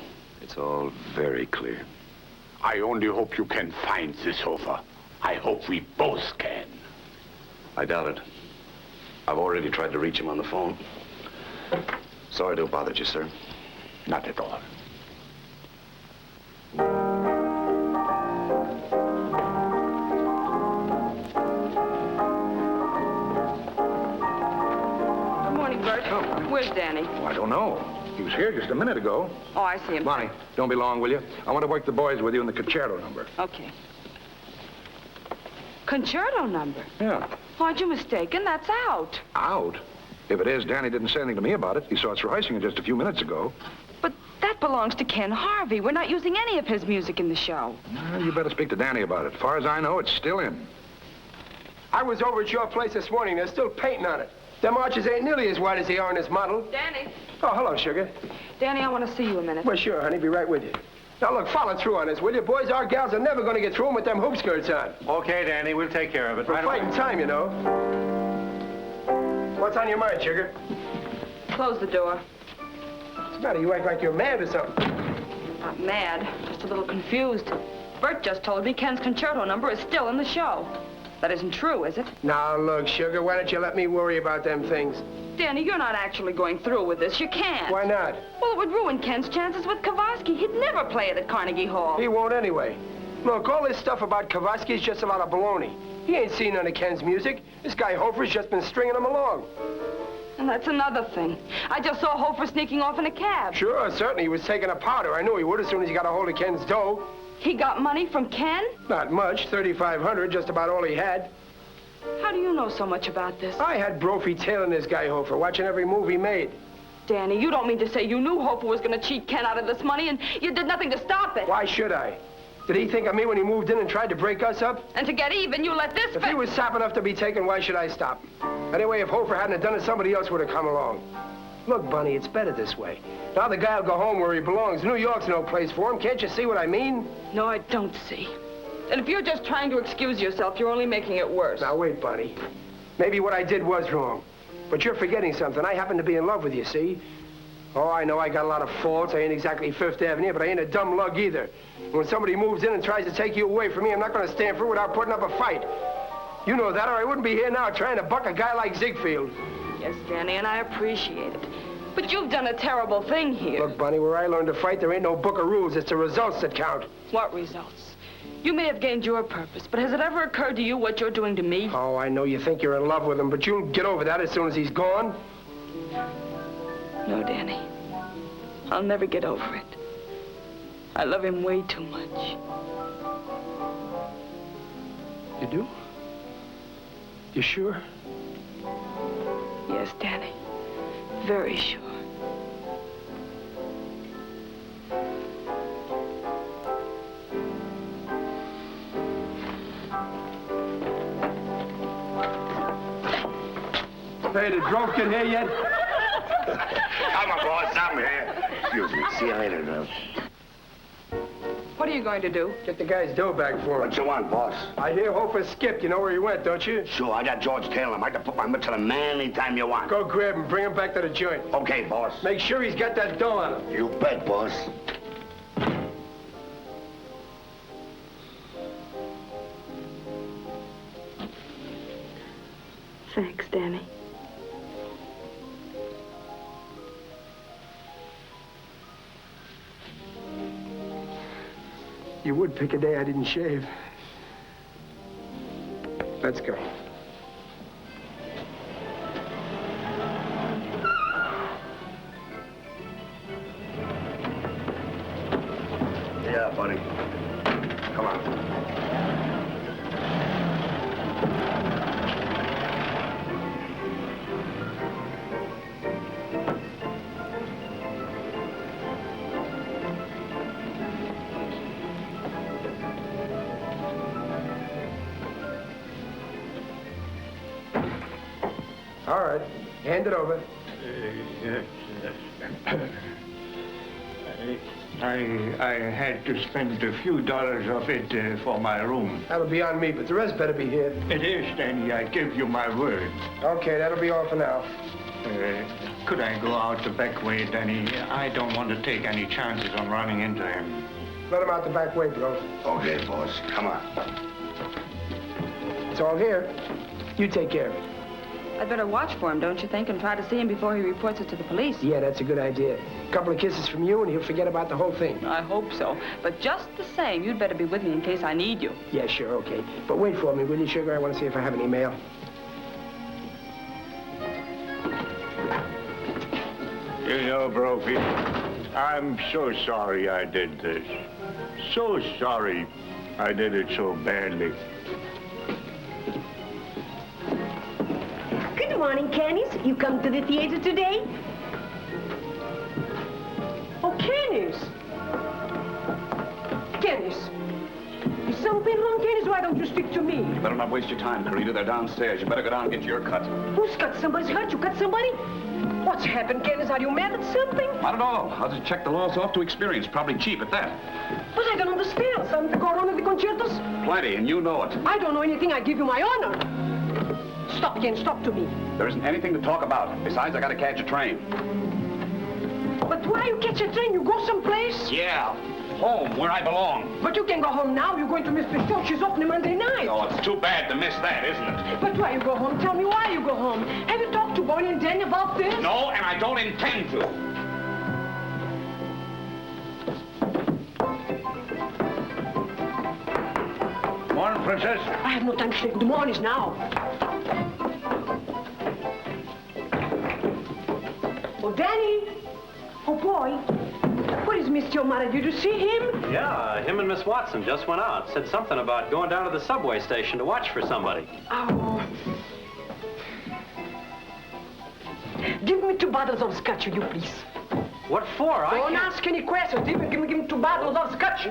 It's all very clear. I only hope you can find this Hofer. I hope we both can. I doubt it. I've already tried to reach him on the phone. Sorry to have bothered you, sir. Not at all. Where's Danny? Oh, I don't know. He was here just a minute ago. Oh, I see him. Bonnie, don't be long, will you? I want to work the boys with you in the concerto number. Okay. Concerto number? Yeah. Aren't you mistaken? That's out. Out? If it is, Danny didn't say anything to me about it. He saw us rehearsing it just a few minutes ago. But that belongs to Ken Harvey. We're not using any of his music in the show. Well, you better speak to Danny about it. As far as I know, it's still in. I was over at your place this morning. They're still painting on it. Them arches ain't nearly as wide as they are in this model. Danny. Oh, hello, sugar. Danny, I want to see you a minute. Well, sure, honey. Be right with you. Now, look, follow through on this, will you? Boys, our gals are never going to get through 'em with them hoop skirts on. Okay, Danny, we'll take care of it. We're fighting time, you know. What's on your mind, sugar? Close the door. What's the matter? You act like you're mad or something. Not mad, just a little confused. Bert just told me Ken's concerto number is still in the show. That isn't true, is it? Now, look, sugar, why don't you let me worry about them things? Danny, you're not actually going through with this. You can't. Why not? Well, it would ruin Ken's chances with Kowalski. He'd never play it at Carnegie Hall. He won't anyway. Look, all this stuff about Kowalski is just a lot of baloney. He ain't seen none of Ken's music. This guy Hofer's just been stringing him along. And that's another thing. I just saw Hofer sneaking off in a cab. Sure, certainly he was taking a powder. I knew he would as soon as he got a hold of Ken's dough. He got money from Ken? Not much, $3,500, just about all he had. How do you know so much about this? I had Brophy tailing this guy Hofer, watching every move he made. Danny, you don't mean to say you knew Hofer was going to cheat Ken out of this money and you did nothing to stop it? Why should I? Did he think of me when he moved in and tried to break us up? And to get even, you let this... If he was sap enough to be taken, why should I stop him? Anyway, if Hofer hadn't done it, somebody else would have come along. Look, Bunny, it's better this way. Now the guy'll go home where he belongs. New York's no place for him. Can't you see what I mean? No, I don't see. And if you're just trying to excuse yourself, you're only making it worse. Now, wait, Bunny. Maybe what I did was wrong. But you're forgetting something. I happen to be in love with you, see? Oh, I know I got a lot of faults. I ain't exactly Fifth Avenue, but I ain't a dumb lug either. When somebody moves in and tries to take you away from me, I'm not going to stand for it without putting up a fight. You know that, or I wouldn't be here now trying to buck a guy like Ziegfeld. Yes, Danny, and I appreciate it. But you've done a terrible thing here. Look, Bunny, where I learned to fight, there ain't no book of rules. It's the results that count. What results? You may have gained your purpose, but has it ever occurred to you what you're doing to me? Oh, I know you think you're in love with him, but you'll get over that as soon as he's gone. No, Danny. I'll never get over it. I love him way too much. You do? You sure? Yes, Danny. Very sure. Hey, the drunk in here yet? Come on, boss, I'm here. Excuse me. See you later, girl. What are you going to do? Get the guy's dough back for him. What you want, boss? I hear Hofer skipped. You know where he went, don't you? Sure, I got George tailing him. I can put my mitt to the man anytime you want. Go grab him. Bring him back to the joint. Okay, boss. Make sure he's got that dough on him. You bet, boss. Thanks, Danny. You would pick a day I didn't shave. Let's go. Yeah, buddy. Come on. All right. Hand it over. I had to spend a few dollars of it for my room. That'll be on me, but the rest better be here. It is, Danny. I give you my word. Okay, that'll be all for now. Could I go out the back way, Danny? I don't want to take any chances on running into him. Let him out the back way, bro. Okay, boss. Come on. It's all here. You take care of it. I'd better watch for him, don't you think, and try to see him before he reports it to the police. Yeah, that's a good idea. A couple of kisses from you, and he'll forget about the whole thing. I hope so. But just the same, you'd better be with me in case I need you. Yeah, sure, okay. But wait for me, will you, sugar? I want to see if I have any mail. You know, Brophy, I'm so sorry I did this. So sorry I did it so badly. Good morning, Kenneth. You come to the theater today? Oh, Kenneth. Kenneth. Is something wrong, Kenneth? Why don't you speak to me? You better not waste your time, Querida. They're downstairs. You better go down and get your cut. Who's cut? Somebody's hurt? You cut somebody? What's happened, Kenneth? Are you mad at something? Not at all. I'll just check the loss off to experience. Probably cheap at that. But I don't understand. Something to go wrong at the concertos? Plenty, and you know it. I don't know anything. I give you my honor. Stop, Ken. Stop to me. There isn't anything to talk about. Besides, I gotta catch a train. But why you catch a train? You go someplace? Yeah, home, where I belong. But you can go home now. You're going to miss the show. She's opening Monday night. Oh, it's too bad to miss that, isn't it? But why you go home? Tell me why you go home. Have you talked to Bonnie and Danny about this? No, and I don't intend to. Morning, Princess. I have no time to sleep. The morning's now. Oh, Danny. Oh, boy. Where is Mr. O'Mara? Did you see him? Yeah, him and Miss Watson just went out. Said something about going down to the subway station to watch for somebody. Oh. Give me 2 bottles of scotch, will you, please? What for? Don't ask any questions. Give me 2 bottles of scotch.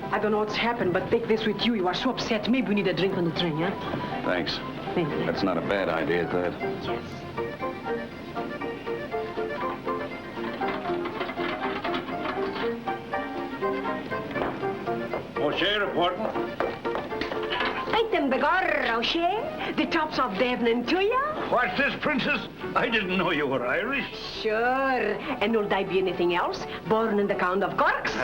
I don't know what's happened, but take this with you. You are so upset. Maybe we need a drink on the train, yeah? Thanks. Thank you. That's not a bad idea, is that? Yes. O'Shea reporting. Item begorra, O'Shea. The tops of Devon and Tuya. What's this, Princess? I didn't know you were Irish. Sure. And will I be anything else? Born in the Count of Corks?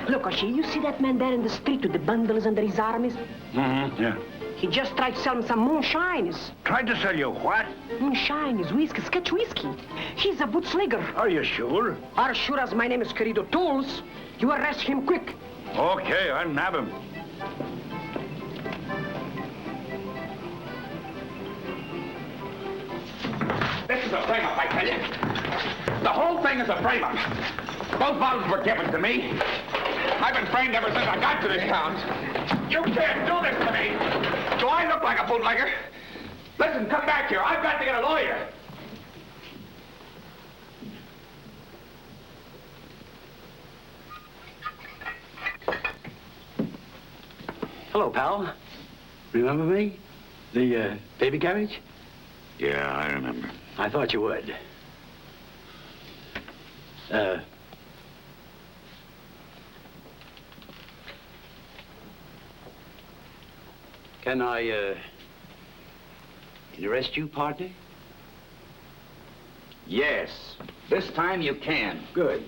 Look, O'Shea, you see that man there in the street with the bundles under his arms? Mm-hmm, yeah. He just tried to sell me some moonshines. Tried to sell you what? Moonshine is whiskey, Scotch whiskey. He's a bootlegger. Are you sure? As sure as my name is Querida O'Toole. You arrest him quick. Okay, I'll nab him. This is a frame-up, I tell you. The whole thing is a frame-up. Both bottles were given to me. I've been framed ever since I got to this town. You can't do this to me. Do I look like a bootlegger? Listen, come back here. I've got to get a lawyer. Hello, pal. Remember me? The baby carriage? Yeah, I remember. I thought you would. Can I, interest you, partner? Yes. This time you can. Good.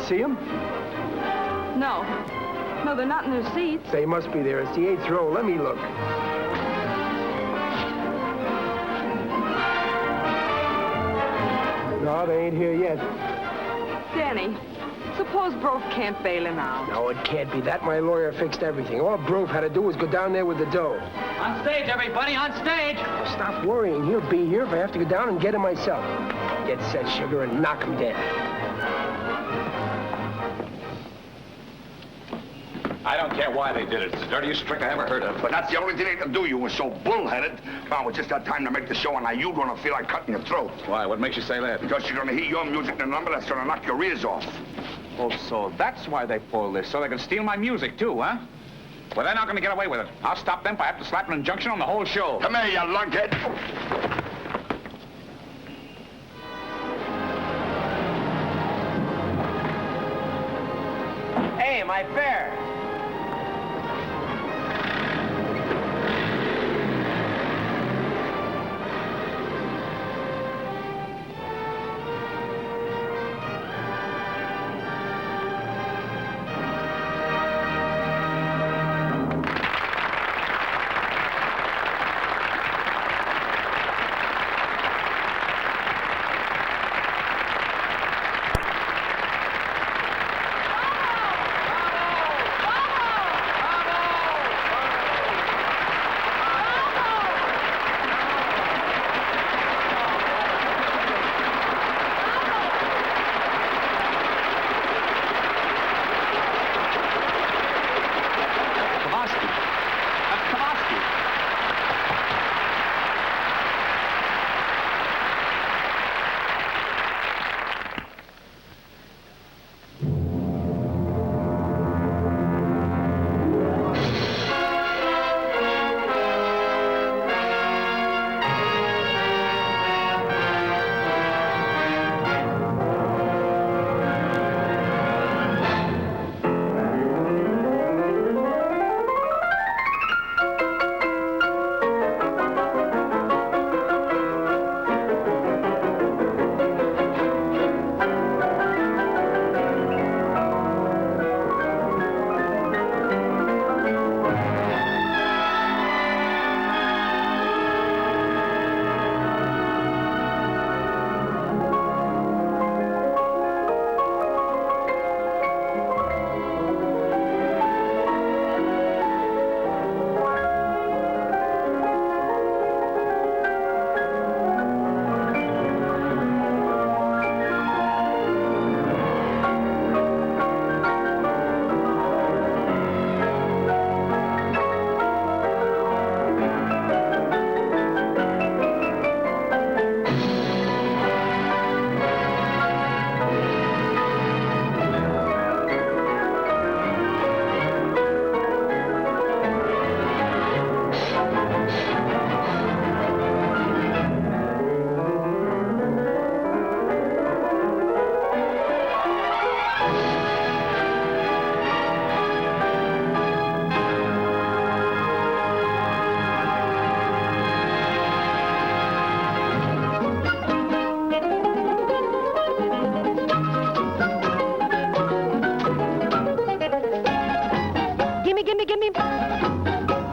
See them? No. No, they're not in their seats. They must be there. It's the 8th row. Let me look. No, they ain't here yet. Danny, suppose Brove can't bail him out. No, it can't be that. My lawyer fixed everything. All Brove had to do was go down there with the dough. On stage, everybody, on stage! Oh, stop worrying. He'll be here if I have to go down and get him myself. Get set, sugar, and knock him dead. I don't care why they did it. It's the dirtiest trick I ever heard of. But that's the only thing they can do. You were so bullheaded. Come on, we just had time to make the show, and now you're going to feel like cutting your throat. Why? What makes you say that? Because you're going to hear your music in a number that's going to knock your ears off. Oh, so that's why they pulled this, so they can steal my music, too, huh? Well, they're not going to get away with it. I'll stop them if I have to slap an injunction on the whole show. Come here, you lunkhead. Hey, my fare!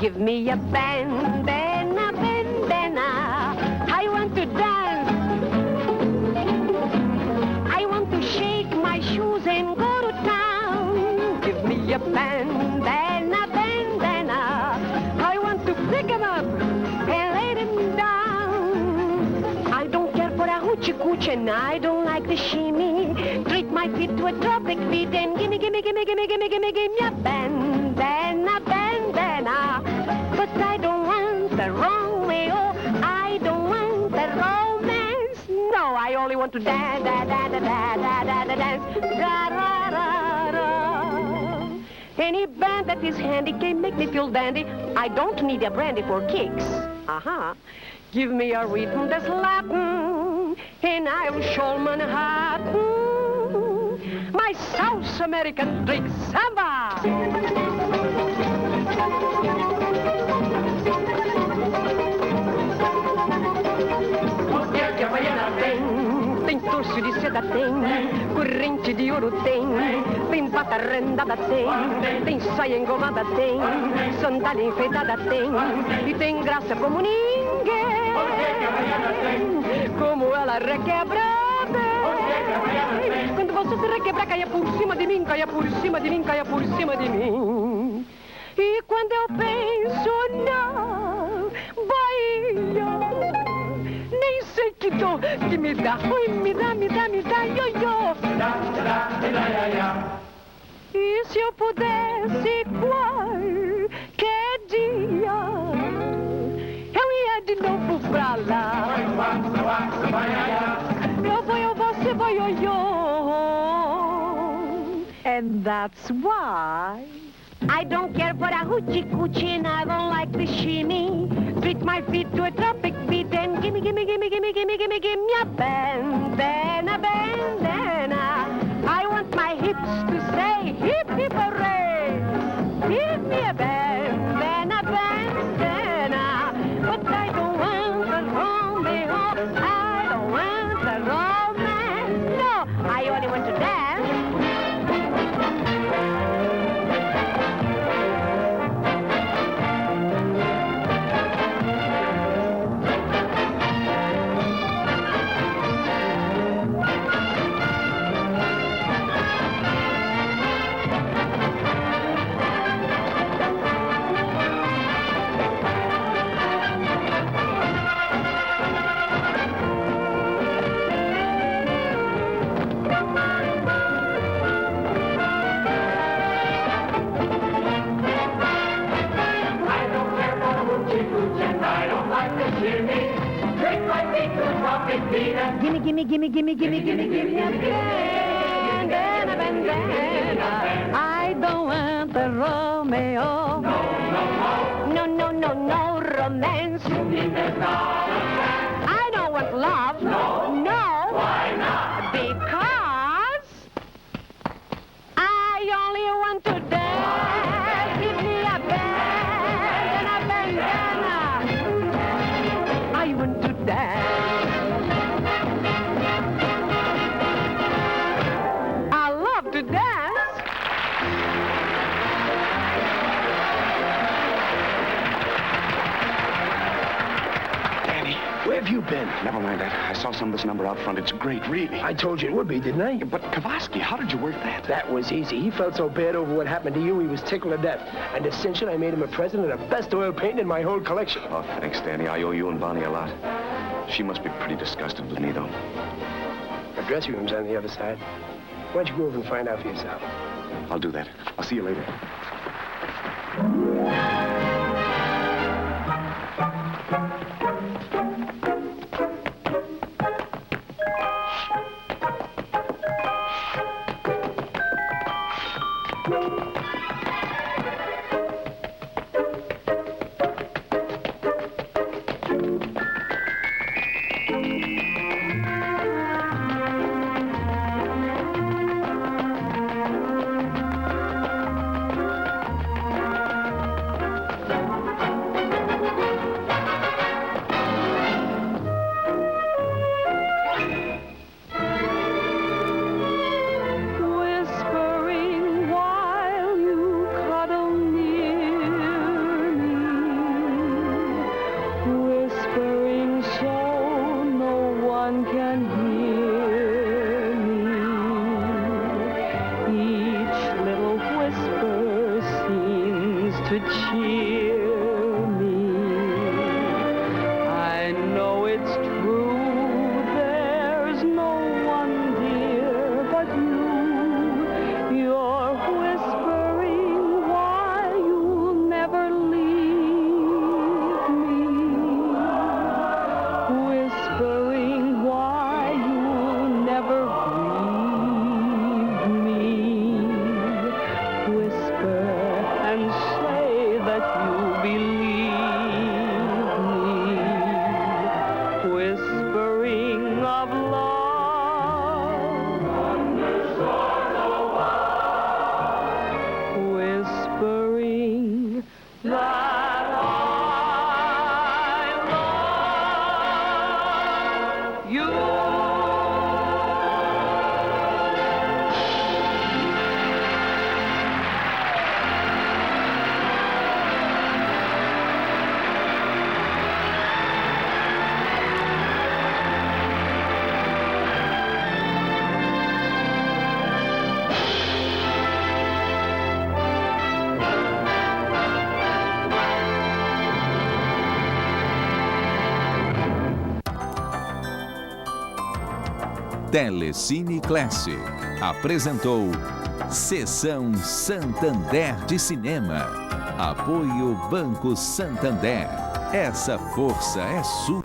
Give me a bandana, bandana. I want to dance. I want to shake. me a bandana, bandana. I want to pick him up and lay him down. I don't care for a hoochie cooch and I don't like the shimmy. Treat my feet to a tropic beat and gimme, gimme, gimme, gimme, gimme, gimme, gimme a bandana, bandana. But I don't want the Romeo, I don't want the romance. No, I only want to dance, da, da, da, da, da, da, da, dance, da, da, da, da. Any band that is handy can make me feel dandy. I don't need a brandy for kicks. Uh-huh. Give me a rhythm that's Latin, and I'll show Manhattan my South American trick samba. Tem torso de seda, tem corrente de ouro, tem pata rendada, tem saia engomada, tem sandália enfeitada, tem e tem graça como ninguém. Como ela requebra bem. Quando você se requebra, caia por cima de mim, caia por cima de mim, caia por cima de mim. E quando eu penso na Bahia, nem sei que dor que me dá. Oi, me dá, ioiô. E se eu pudesse qualquer dia, eu ia de novo pra lá. Eu vou, você vai, ioiô. And that's why I don't care for a hoochie coochie and I don't like the shimmy. Treat my feet to a tropic beat and gimme, gimme, gimme, gimme, gimme, gimme, gimme a bandana, bandana. I want my hips to say hip, hip, hooray. Give me a bandana, bandana. But I don't want the Romeo, I don't want the romance. No, I only want to dance. Gimme, gimme, gimme, gimme, gimme, gimme, gimme a bandana, bandana. I don't want the Romeo. No, no, no, no romance. I don't want love. No. Why not? Because I only want to dance. Give me a bandana, bandana. I want to dance. To dance. Danny, Where have you been? never mind that. I saw some of this number out front. It's great, really. I told you it would be, didn't I? But Kowalski, how did you work that? That was easy. He felt so bad over what happened to you, he was tickled to death. And to cinch it, I made him a present of the best oil painting in my whole collection. Oh, thanks, Danny. I owe you and Bonnie a lot. She must be pretty disgusted with me, though. The dressing room's on the other side. Why don't you go over and find out for yourself? I'll do that. I'll see you later. to cheer me. I know it's true, there's no one dear but you. You're whispering why you'll never leave me. Whispering why you'll never grieve me. Whisper and say that you believe me. Whispering of love. Whispering that I love you. Telecine Classic apresentou Sessão Santander de Cinema. Apoio Banco Santander. Essa força é sua.